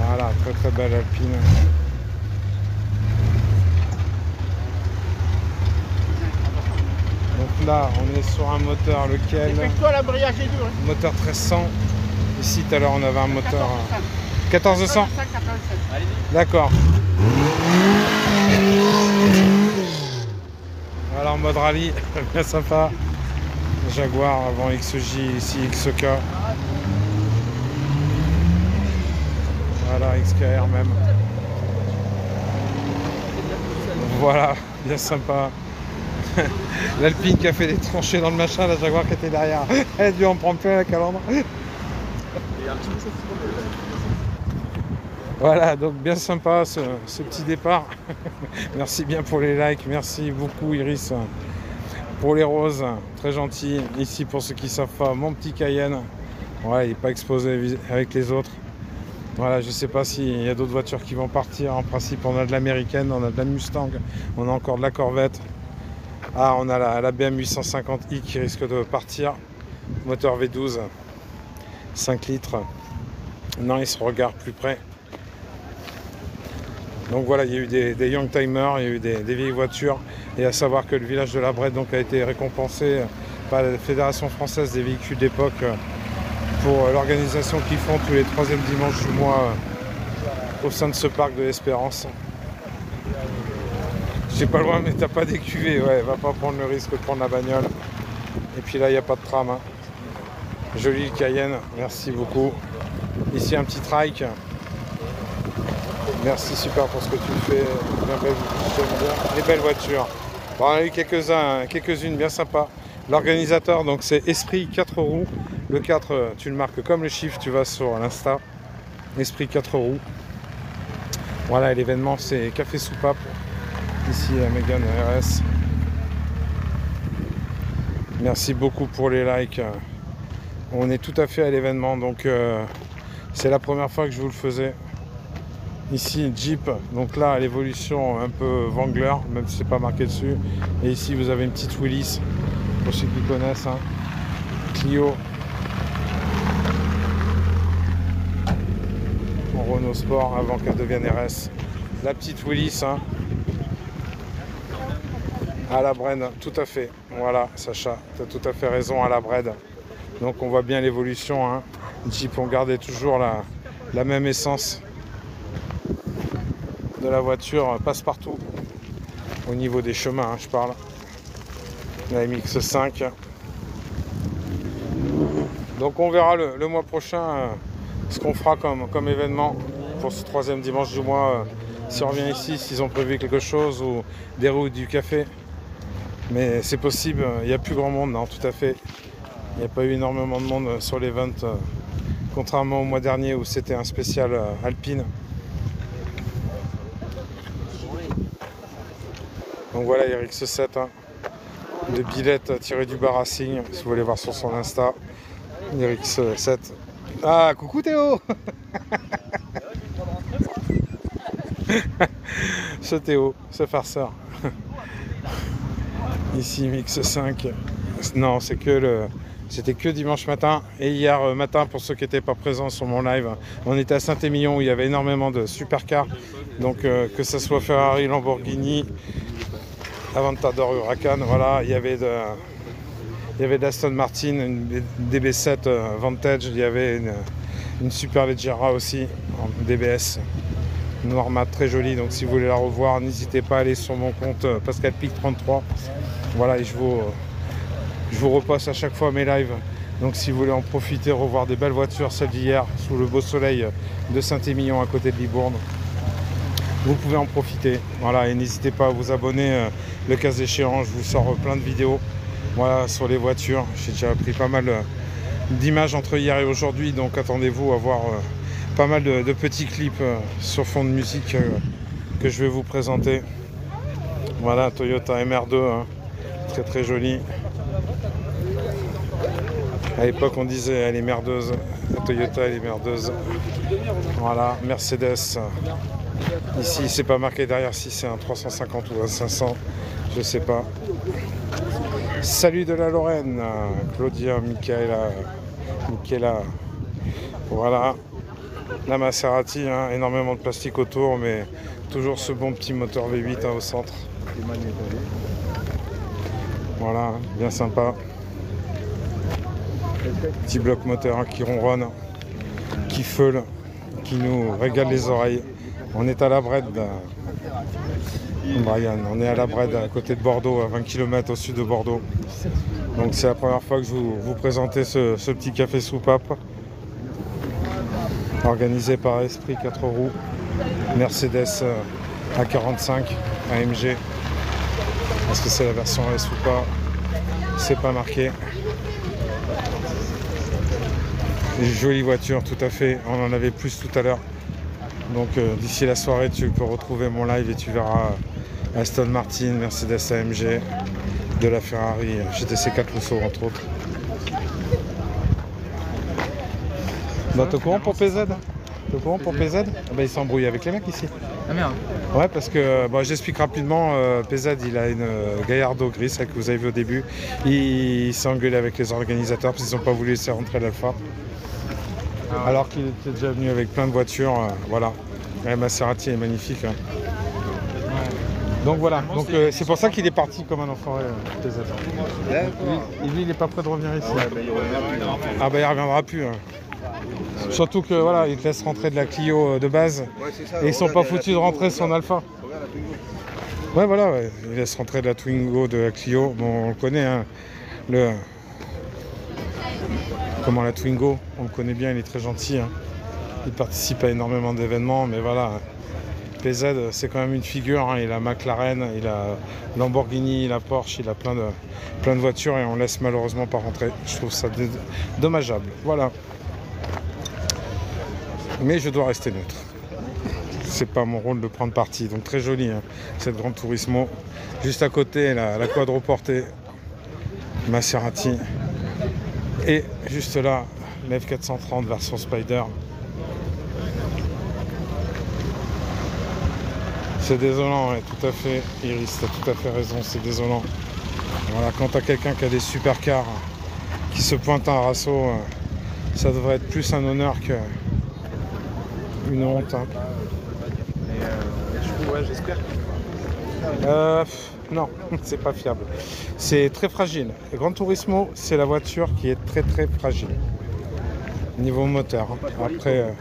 Voilà, très très belle Alpine. Donc là, on est sur un moteur lequel... Moteur 1300. Ici, tout à l'heure, on avait un moteur... 1400. D'accord. Voilà, en mode rallye, bien sympa. Jaguar avant XJ, ici XK. Voilà, XKR même. Voilà, bien sympa. L'Alpine qui a fait des tranchées dans le machin, la Jaguar qui était derrière. Elle a dû en prendre plein la calandre. Voilà, donc bien sympa ce petit départ. Merci bien pour les likes, merci beaucoup Iris pour les roses, très gentil. Ici pour ceux qui ne savent pas, mon petit Cayenne. Ouais, il n'est pas exposé avec les autres. Voilà, je ne sais pas s'il y a d'autres voitures qui vont partir. En principe, on a de l'américaine, on a de la Mustang, on a encore de la Corvette. Ah, on a la BMW 850i qui risque de partir. Moteur V12, 5 litres. Non, il se regarde plus près. Donc voilà, il y a eu des young timers, il y a eu des vieilles voitures. Et à savoir que le village de la Bred donc, a été récompensé par la Fédération française des véhicules d'époque pour l'organisation qu'ils font tous les 3e dimanches du mois au sein de ce parc de l'Espérance. J'ai pas loin, mais t'as pas des cuvées, ouais, va pas prendre le risque de prendre la bagnole. Et puis là, il n'y a pas de tram. Hein. Joli le Cayenne, merci beaucoup. Ici, un petit trike. Merci super pour ce que tu fais. Bien, les belles voitures. Bon, on a eu quelques-unes bien sympas. L'organisateur, donc c'est Esprit 4 roues. Le 4, tu le marques comme le chiffre, tu vas sur l'Insta. Esprit 4 roues. Voilà, l'événement, c'est Café Soupape. Ici à Mégane RS. Merci beaucoup pour les likes. On est tout à fait à l'événement, donc c'est la première fois que je vous le faisais. Ici, Jeep, donc là, l'évolution un peu Wrangler, même si c'est pas marqué dessus. Et ici, vous avez une petite Willys, pour ceux qui connaissent, hein. Clio. En Renault Sport, avant qu'elle devienne RS. La petite Willys, hein. À la Brenne, tout à fait. Voilà, Sacha, tu as tout à fait raison, à la Brenne. Donc on voit bien l'évolution, hein. Jeep, on gardait toujours la même essence de la voiture, passe-partout. Au niveau des chemins, hein, je parle. La MX-5. Donc on verra le mois prochain ce qu'on fera comme événement pour ce 3e dimanche du mois. Si on revient ici, s'ils ont prévu quelque chose ou des roues du café. Mais c'est possible, il n'y a plus grand monde, non, tout à fait. Il n'y a pas eu énormément de monde sur l'event, contrairement au mois dernier où c'était un spécial alpine. Donc voilà, RX7, hein, de Billette tiré du bar Racing, si vous voulez voir sur son Insta. RX7. Ah, coucou Théo. Ce Théo, ce farceur. Ici MX5. Non, c'était que dimanche matin. Et hier matin, pour ceux qui n'étaient pas présents sur mon live, on était à Saint-Émilion où il y avait énormément de supercars. Donc que ce soit Ferrari, Lamborghini, Aventador, Huracan, voilà, il y avait de l'Aston Martin, une DB7 Vantage, il y avait une Superleggera aussi en DBS noir mat, très jolie. Donc si vous voulez la revoir, n'hésitez pas à aller sur mon compte Pascal Pic 33. Voilà, et je vous repasse à chaque fois mes lives. Donc si vous voulez en profiter, revoir des belles voitures, celle d'hier, sous le beau soleil de Saint-Émilion à côté de Libourne, vous pouvez en profiter. Voilà, et n'hésitez pas à vous abonner, le cas échéant, je vous sors plein de vidéos, voilà, sur les voitures. J'ai déjà pris pas mal d'images entre hier et aujourd'hui, donc attendez-vous à voir pas mal de petits clips sur fond de musique que je vais vous présenter. Voilà, Toyota MR2, hein, très très joli. À l'époque on disait elle est merdeuse, la Toyota elle est merdeuse. Voilà, Mercedes. Ici c'est pas marqué derrière si c'est un 350 ou un 500, je sais pas. Salut de la Lorraine, Claudia, Michaela. Voilà, la Maserati, hein, énormément de plastique autour, mais toujours ce bon petit moteur V8 hein, au centre. Voilà, hein, bien sympa. Petit bloc moteur hein, qui ronronne, qui feule, qui nous régale les oreilles. On est à la Brède, Brian, on est à la Brède, à côté de Bordeaux, à 20 km au sud de Bordeaux. Donc c'est la première fois que je vous présentais ce petit café soupape, organisé par Esprit 4 roues, Mercedes A45 AMG. Est-ce que c'est la version S ou pas? C'est pas marqué. Jolie voiture, tout à fait. On en avait plus tout à l'heure. Donc d'ici la soirée, tu peux retrouver mon live et tu verras Aston Martin, Mercedes AMG, de la Ferrari, GTC 4 Rousseau entre autres. Bah, t'es au courant pour PZ? T'es au courant pour PZ? Ah bah, il s'embrouille avec les mecs ici.
Ah merde.
Ouais, parce que bon, j'explique rapidement. PZ il a une Gallardo gris, celle que vous avez vu au début. Il s'est engueulé avec les organisateurs parce qu'ils n'ont pas voulu laisser rentrer l'Alpha. Alors qu'il était déjà venu avec plein de voitures. Voilà. La Maserati est magnifique. Hein. Donc voilà. Donc c'est pour ça qu'il est parti comme un enfoiré, PZ. Lui, il n'est pas prêt de revenir ici. Ah bah il reviendra plus. Hein. Surtout que voilà, ils te laissent rentrer de la Clio de base et ils sont pas foutus de rentrer son Alpha. Ouais voilà, ouais. Ils laissent rentrer de la Twingo de la Clio. Bon, on le connaît, hein. Comment la Twingo, on le connaît bien, il est très gentil. Hein. Il participe à énormément d'événements, mais voilà. PZ, c'est quand même une figure. Hein. Il a McLaren, il a Lamborghini, il a Porsche, il a plein de voitures et on laisse malheureusement pas rentrer. Je trouve ça dommageable. Voilà. Mais je dois rester neutre. C'est pas mon rôle de prendre parti. Donc très joli, hein, cette Gran Turismo. Juste à côté, la quadroportée Maserati. Et juste là, la F430 version Spider. C'est désolant, ouais, tout à fait. Iris, t'as tout à fait raison, c'est désolant. Voilà, quand t'as quelqu'un qui a des supercars qui se pointe à un rasso, ça devrait être plus un honneur qu'une honte. Hein.
Ouais, j'espère.
Non, c'est pas fiable. C'est très fragile. Le Gran Turismo, c'est la voiture qui est très très fragile. Niveau moteur. Après,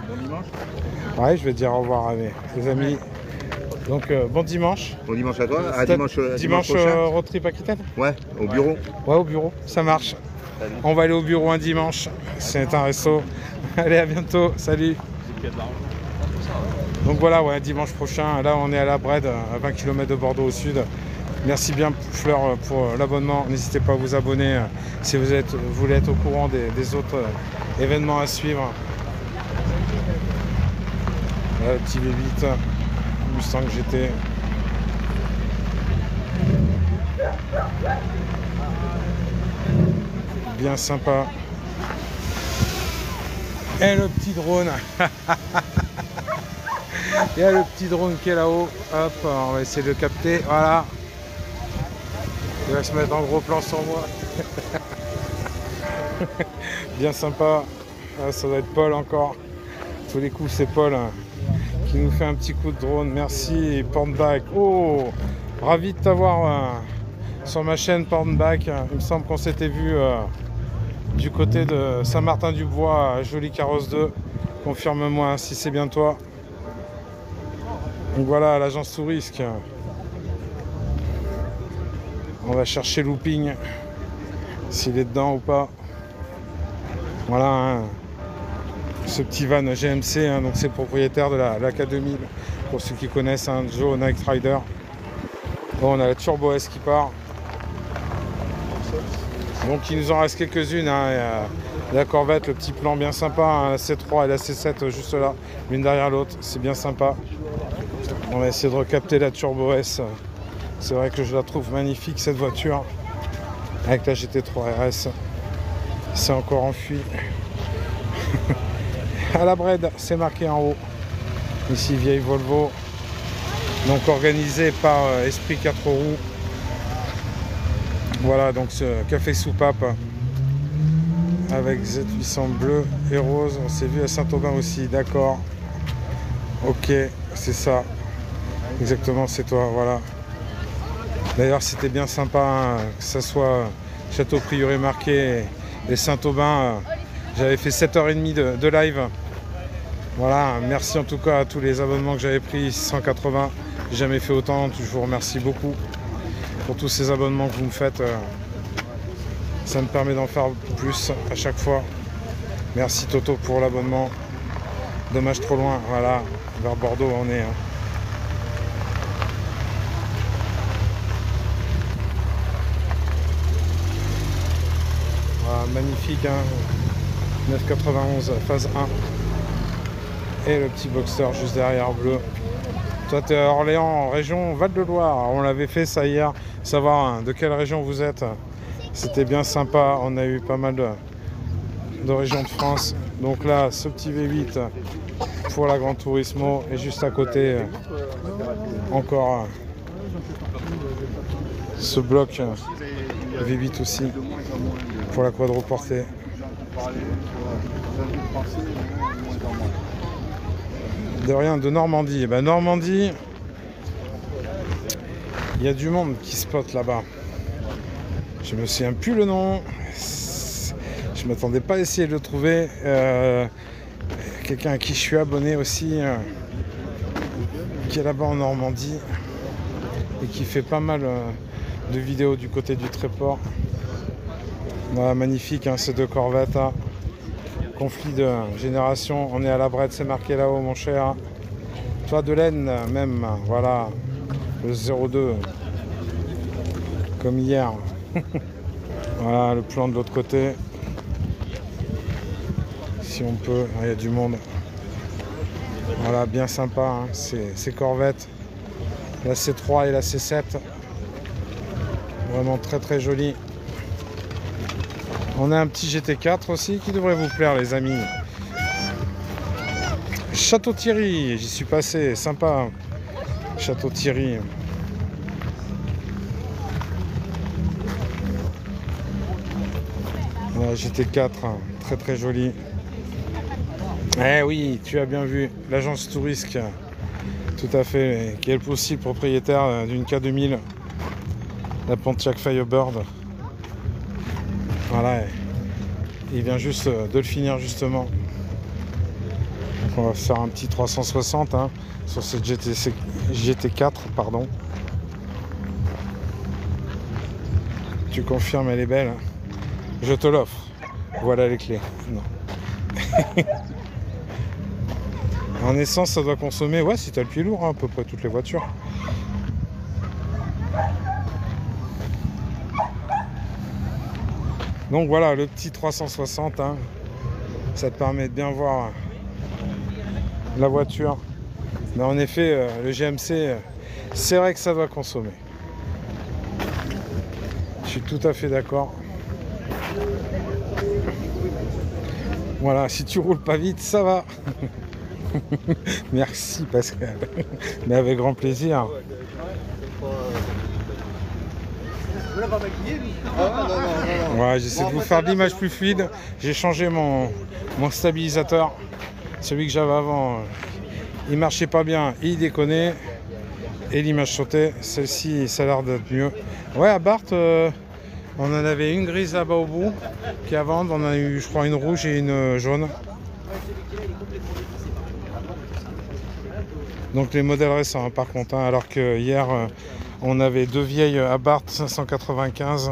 ouais, je vais dire au revoir à mes amis. Donc, bon dimanche.
Bon dimanche à toi. À
dimanche
prochain.
road trip Aquitaine.
Ouais, au bureau.
Ouais, au bureau, ça marche.
Salut.
On va aller au bureau un dimanche. C'est un resto. Allez, à bientôt. Salut. Donc voilà, ouais, dimanche prochain. Là, on est à la Brède, à 20 km de Bordeaux au sud. Merci bien, Fleur, pour l'abonnement. N'hésitez pas à vous abonner si vous voulez être au courant des autres événements à suivre. Là, le petit V8, Mustang GT. Bien sympa. Et le petit drone. Il y a le petit drone qui est là-haut. Hop, on va essayer de le capter. Voilà. Il va se mettre en gros plan sur moi. Bien sympa. Ah, ça doit être Paul encore. Tous les coups, c'est Paul qui nous fait un petit coup de drone. Merci, Pornback. Oh, ravi de t'avoir sur ma chaîne Pornback. Il me semble qu'on s'était vu du côté de Saint-Martin-du-Bois, Joli Carrosse 2. Confirme-moi si c'est bien toi. Donc voilà, l'agence Tourisque. On va chercher Looping, s'il est dedans ou pas. Voilà, hein. Ce petit van GMC, hein, donc c'est le propriétaire de la K2000. Pour ceux qui connaissent, hein, Joe Night Rider. Bon, on a la Turbo S qui part. Donc il nous en reste quelques-unes. Hein, la Corvette, le petit plan bien sympa, hein, la C3 et la C7 juste là, l'une derrière l'autre, c'est bien sympa. On va essayer de recapter la Turbo S. C'est vrai que je la trouve magnifique cette voiture. Avec la GT3 RS. C'est encore enfui. À la Brède, c'est marqué en haut. Ici, vieille Volvo. Donc organisée par Esprit 4 roues. Voilà, donc ce café soupape avec Z800 bleu et rose. On s'est vu à Saint-Aubin aussi, d'accord. Ok, c'est ça. Exactement, c'est toi, voilà. D'ailleurs, c'était bien sympa, hein, que ce soit Château Prieuré marqué et Saint-Aubin. J'avais fait 7h30 de live. Voilà, merci en tout cas à tous les abonnements que j'avais pris, 680. J'ai jamais fait autant, je vous remercie beaucoup pour tous ces abonnements que vous me faites. Ça me permet d'en faire plus à chaque fois. Merci Toto pour l'abonnement. Dommage trop loin, voilà, vers Bordeaux on est. Hein. Voilà, magnifique, hein. 991 phase 1. Et le petit Boxster juste derrière bleu. Toi tu es à Orléans, en région Val-de-Loire. On l'avait fait ça hier, savoir hein, de quelle région vous êtes. C'était bien sympa, on a eu pas mal de régions de France. Donc là, ce petit V8 pour la Gran Turismo. Et juste à côté, encore ce bloc V8 aussi pour la quadroportée. De rien, de Normandie. Et ben Normandie, il y a du monde qui spot là-bas. Je me souviens plus le nom. Je m'attendais pas à essayer de le trouver. Quelqu'un à qui je suis abonné aussi, qui est là-bas en Normandie et qui fait pas mal de vidéos du côté du Tréport. Voilà, magnifique, hein, ces deux Corvettes. Hein. Conflit de génération. On est à la Brède, c'est marqué là-haut, mon cher. Toi de laine, même. Voilà, le 02, comme hier. Voilà le plan de l'autre côté. Si on peut, il y a du monde. Voilà, bien sympa, hein, ces Corvettes. La C3 et la C7. Vraiment très très joli. On a un petit GT4 aussi qui devrait vous plaire les amis. Château Thierry, j'y suis passé, sympa. Château Thierry. La GT4, hein, très très joli. Eh oui, tu as bien vu, l'agence Tourisque, tout à fait, qui est le possible propriétaire d'une K2000, la Pontiac Firebird. Voilà, il vient juste de le finir justement. Donc on va faire un petit 360 hein, sur cette GT4, pardon. Tu confirmes, elle est belle. Je te l'offre. Voilà les clés. Non. En essence, ça doit consommer, ouais, si tu as le pied lourd, hein, à peu près toutes les voitures. Donc voilà, le petit 360, hein, ça te permet de bien voir la voiture. Mais en effet, le GMC, c'est vrai que ça doit consommer. Je suis tout à fait d'accord. Voilà, si tu roules pas vite, ça va. Merci Pascal. Mais avec grand plaisir. Ouais, j'essaie de vous faire de l'image plus fluide. J'ai changé mon stabilisateur. Celui que j'avais avant, il marchait pas bien, il déconnait. Et l'image sautait. Celle-ci, ça a l'air d'être mieux. Ouais, à Barthes, on en avait une grise là-bas au bout qui est à vendre. On en a eu, je crois, une rouge et une jaune. Donc les modèles récents, hein, par contre, hein, alors que hier on avait deux vieilles Abarth 595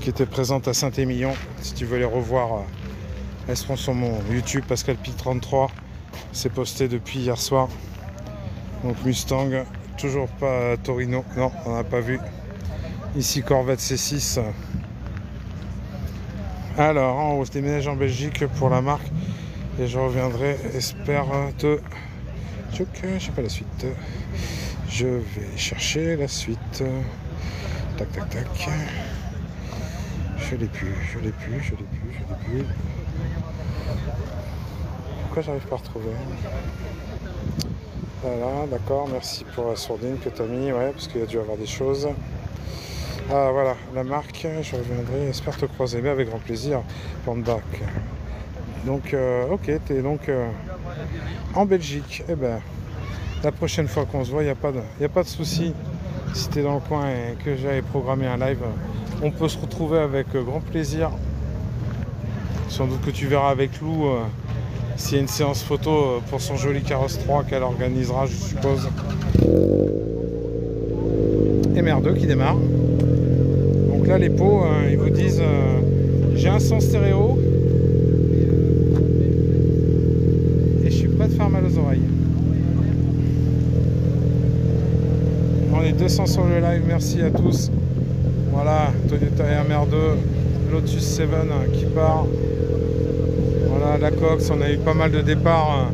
qui étaient présentes à Saint-Émilion. Si tu veux les revoir, elles seront sur mon YouTube Pascal Pic 33. C'est posté depuis hier soir. Donc Mustang, toujours pas Torino, non, on n'a pas vu. Ici Corvette C6. Alors, en haut, je déménage en Belgique pour la marque et je reviendrai, espère te. Je sais pas la suite. Je vais chercher la suite. Tac, tac, tac. Je l'ai plus. Pourquoi j'arrive pas à retrouver? Voilà, d'accord, merci pour la sourdine que tu as mis, ouais, parce qu'il y a dû avoir des choses. Ah voilà, la marque, je reviendrai, j'espère te croiser, mais avec grand plaisir, Bandback. Donc, ok, tu es donc en Belgique. Eh ben, la prochaine fois qu'on se voit, il n'y a pas de souci. Si tu es dans le coin et que j'avais programmé un live, on peut se retrouver avec grand plaisir. Sans doute que tu verras avec Lou s'il y a une séance photo pour son joli carrosse 3 qu'elle organisera, je suppose. Et MR2 qui démarre. Donc là, les pots, ils vous disent j'ai un son stéréo et je suis prêt de faire mal aux oreilles. On est 200 sur le live, merci à tous. Voilà, Toyota MR2, Lotus 7 qui part. Voilà, la Cox, on a eu pas mal de départs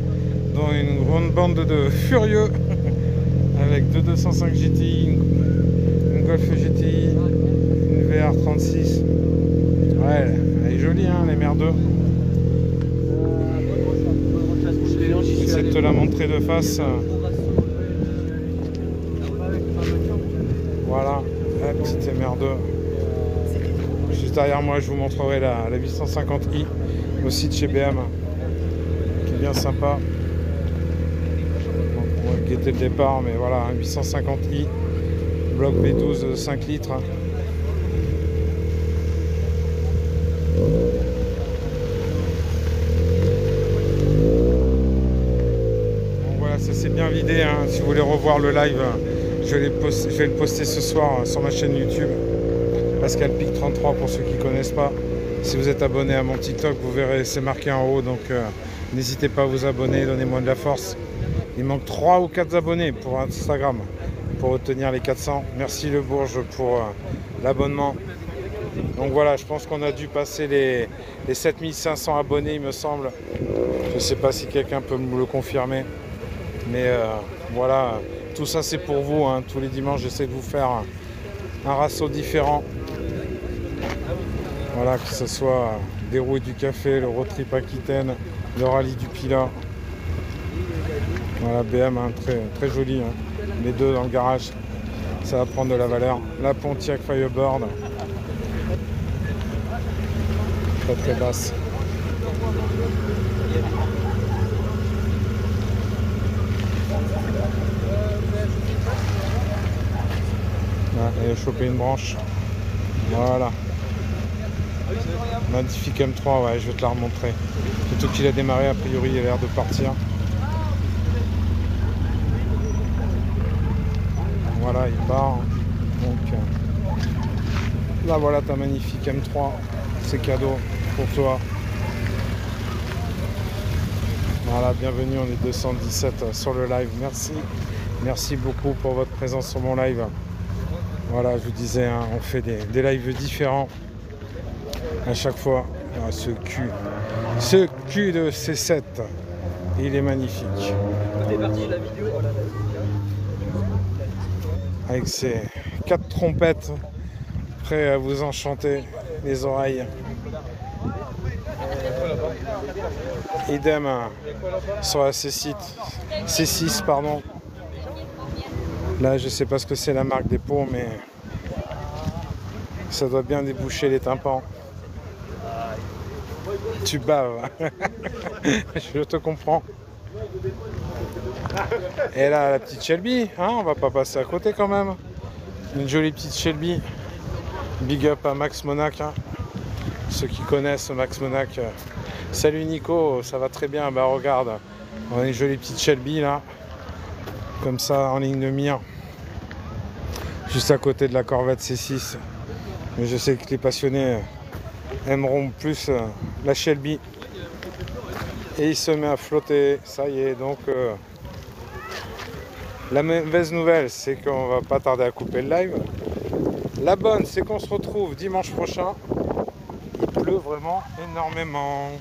dans une grande bande de furieux avec deux 205 GTI, une Golf GTI, une VR36. Ouais, elle est jolie, hein, les MR2. J'essaie de te la montrer de face. Voilà, la petite MR2. Juste derrière moi, je vous montrerai la 850i, aussi de chez BM, qui est bien sympa. Donc, on va guetter le départ, mais voilà, 850i, bloc V12 5 litres. Donc voilà, ça s'est bien vidé, hein. Si vous voulez revoir le live, je vais le poster ce soir sur ma chaîne YouTube. Pascal Pic 33 pour ceux qui ne connaissent pas. Si vous êtes abonné à mon TikTok, vous verrez, c'est marqué en haut. Donc n'hésitez pas à vous abonner, donnez-moi de la force. Il manque 3 ou 4 abonnés pour Instagram pour obtenir les 400. Merci Le Bourge pour l'abonnement. Donc voilà, je pense qu'on a dû passer les 7500 abonnés, il me semble. Je ne sais pas si quelqu'un peut me le confirmer. Mais voilà, tout ça c'est pour vous, hein. Tous les dimanches, j'essaie de vous faire un ratio différent. Voilà, que ce soit des roues et du café, le road trip Aquitaine, le rallye du Pilat. Voilà, BM, hein, très, très joli. Hein. les deux dans le garage. Ça va prendre de la valeur. La Pontiac Firebird. Très très basse. Là, elle a chopé une branche. Voilà. Magnifique M3, ouais, je vais te la remontrer. Surtout qu'il a démarré, a priori, il a l'air de partir. Voilà, il part. Donc, là, voilà ta magnifique M3. C'est cadeau pour toi. Voilà, bienvenue, on est 217 sur le live. Merci. Merci beaucoup pour votre présence sur mon live. Voilà, je vous disais, hein, on fait des lives différents à chaque fois. Ah, ce cul de C7, il est magnifique. Avec ses 4 trompettes, prêt à vous enchanter les oreilles. Idem sur la C6, pardon. Là, je sais pas ce que c'est la marque des pots, mais ça doit bien déboucher les tympans. Tu baves. Je te comprends. Et là, la petite Shelby, hein, on va pas passer à côté quand même. Une jolie petite Shelby. Big up à Max Monac. Hein. Ceux qui connaissent Max Monac. Salut Nico, ça va très bien. Bah regarde, on a une jolie petite Shelby là. Comme ça, en ligne de mire. Juste à côté de la Corvette C6. Mais je sais que les passionnés aimeront plus la Shelby. Et il se met à flotter. Ça y est, donc la mauvaise nouvelle, c'est qu'on va pas tarder à couper le live. La bonne, c'est qu'on se retrouve dimanche prochain. Il pleut vraiment énormément.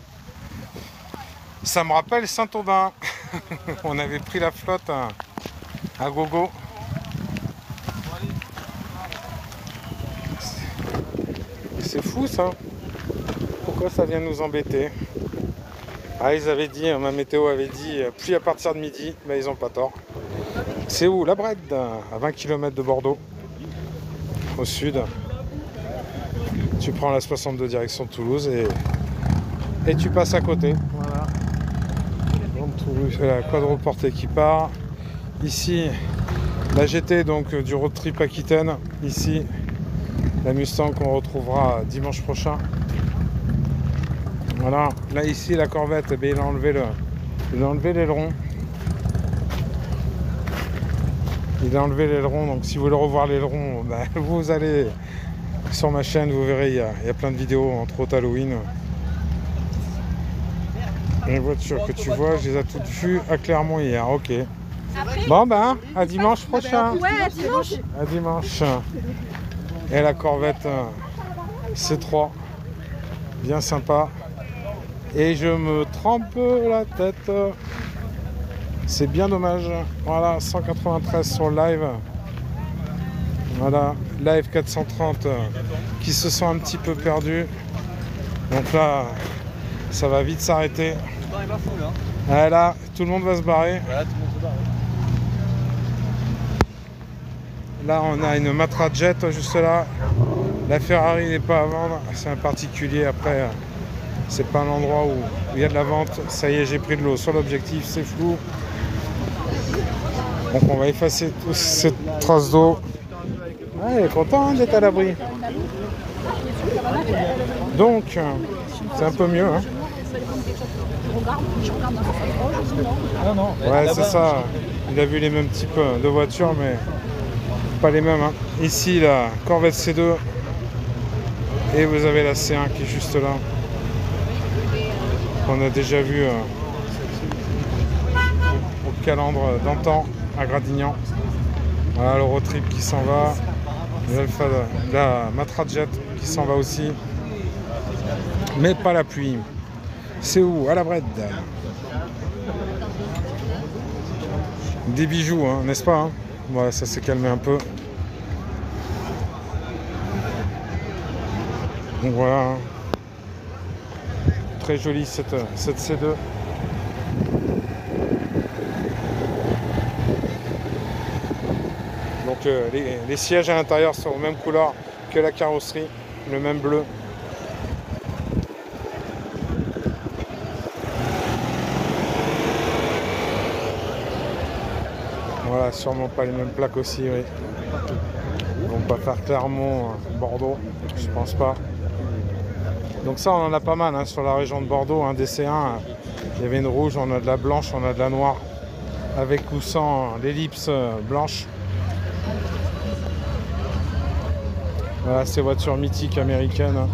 Ça me rappelle Saint-Aubin. On avait pris la flotte à gogo. C'est fou ça. Pourquoi ça vient nous embêter? Ah, ils avaient dit, ma météo avait dit, pluie à partir de midi. Mais ils ont pas tort. C'est où? La Brède, à 20 km de Bordeaux, au sud. Tu prends la 62 direction de Toulouse et tu passes à côté. Voilà. Donc, Toulouse, la quadroportée qui part. Ici, la GT donc du road trip Aquitaine. Ici, la Mustang qu'on retrouvera dimanche prochain. Voilà. Là ici, la Corvette, eh bien, il a enlevé l'aileron. Il a enlevé l'aileron, donc si vous voulez revoir l'aileron, ben, vous allez sur ma chaîne, vous verrez, il y a plein de vidéos, entre autres Halloween. Les voitures que tu vois, je les ai toutes vues à Clermont hier, ok. Bon ben, à dimanche prochain.
Ouais, à dimanche.
À dimanche. Et la Corvette C3, bien sympa. Et je me trempe la tête. C'est bien dommage. Voilà, 193 sur le live. Voilà, live 430 qui se sont un petit peu perdus. Donc là, ça va vite s'arrêter. Là, tout le monde va se barrer. Là, on a une Matra Jet juste là. La Ferrari n'est pas à vendre. C'est un particulier. Après, c'est pas un endroit où il y a de la vente. Ça y est, j'ai pris de l'eau sur l'objectif. C'est flou. Donc on va effacer toute cette trace d'eau. Ah, il est content hein, d'être à l'abri. Donc, c'est un peu mieux. Hein. Ouais, c'est ça. Il a vu les mêmes types de voitures, mais pas les mêmes. Hein. Ici, la Corvette C2. Et vous avez la C1 qui est juste là. Qu'on a déjà vu au calandre d'antan à Gradignan. Voilà le road trip qui s'en va. La Matra Jet qui s'en va aussi. Mais pas la pluie. C'est où? À la Brède. Des bijoux, hein, n'est-ce pas hein? Voilà, ça s'est calmé un peu. Donc voilà. Hein. Très jolie cette C2. les sièges à l'intérieur sont aux mêmes couleurs que la carrosserie, le même bleu. Voilà, sûrement pas les mêmes plaques aussi, oui. Ils vont pas faire Clermont, Bordeaux, je pense pas. Donc ça, on en a pas mal hein, sur la région de Bordeaux, hein, des C1. Il y avait une rouge, on a de la blanche, on a de la noire, avec ou sans l'ellipse blanche. Voilà, ces voitures mythiques américaines. Donc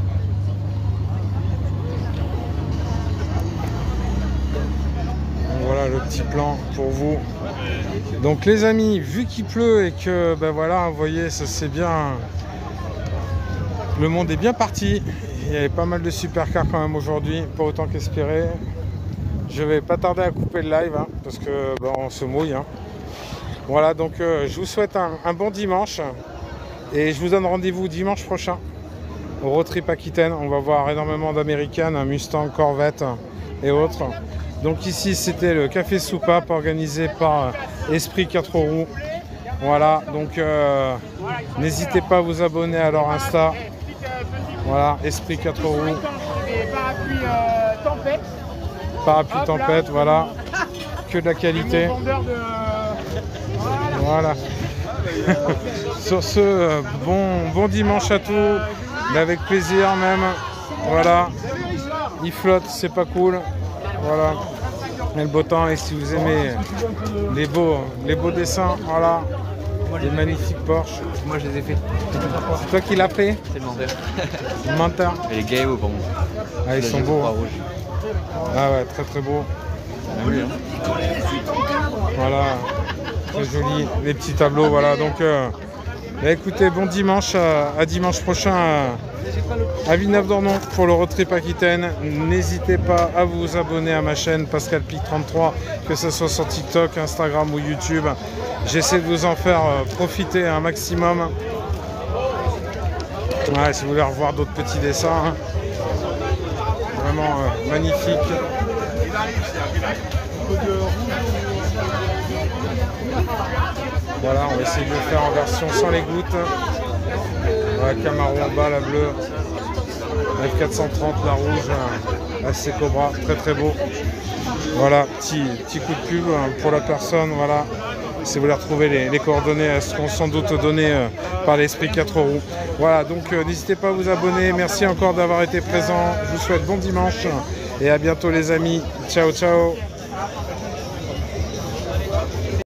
voilà le petit plan pour vous. Donc les amis, vu qu'il pleut et que ben voilà, vous voyez, ça c'est bien. Le monde est bien parti. Il y avait pas mal de supercars quand même aujourd'hui, pas autant qu'espéré. Je vais pas tarder à couper le live hein, parce que ben, on se mouille. Hein. Voilà, donc je vous souhaite un bon dimanche et je vous donne rendez-vous dimanche prochain au Road Trip Aquitaine. On va voir énormément d'américaines, Mustang, Corvette et autres. Donc ici c'était le Café Soupape organisé par Esprit 4 roues. Voilà, donc n'hésitez pas à vous abonner à leur Insta. Voilà, Esprit 4 roues. Parapluie tempête, voilà. Que de la qualité. Voilà. Sur ce, bon dimanche à tous. Mais avec plaisir même. Voilà. Il flotte, c'est pas cool. Voilà. Et le beau temps. Et si vous aimez les beaux dessins, voilà. Des magnifiques Porsche.
Moi je les ai fait.
C'est toi qui l'as fait?
C'est le menteur.
Le menteur.
Et les Gaëo pardon.
Ah ils sont beaux.
Rouge.
Ah ouais, très beau.
Oui, hein.
Voilà. Très joli. Les petits tableaux, voilà. Donc bah, écoutez, bon dimanche, à dimanche prochain à Villeneuve-d'Ornon pour le Road Trip Aquitaine. N'hésitez pas à vous abonner à ma chaîne Pascal Pic 33, que ce soit sur TikTok, Instagram ou YouTube. J'essaie de vous en faire profiter un maximum. Ouais, si vous voulez revoir d'autres petits dessins, hein. Vraiment magnifique. Voilà, on va essayer de le faire en version sans les gouttes. La Camaro en bas, la bleue. F430, la rouge, assez Cobra, très beau. Voilà, petit coup de pub pour la personne, voilà. Si vous voulez retrouver les coordonnées, elles seront sans doute données par l'Esprit 4 roues. Voilà, donc n'hésitez pas à vous abonner. Merci encore d'avoir été présent. Je vous souhaite bon dimanche et à bientôt les amis. Ciao, ciao.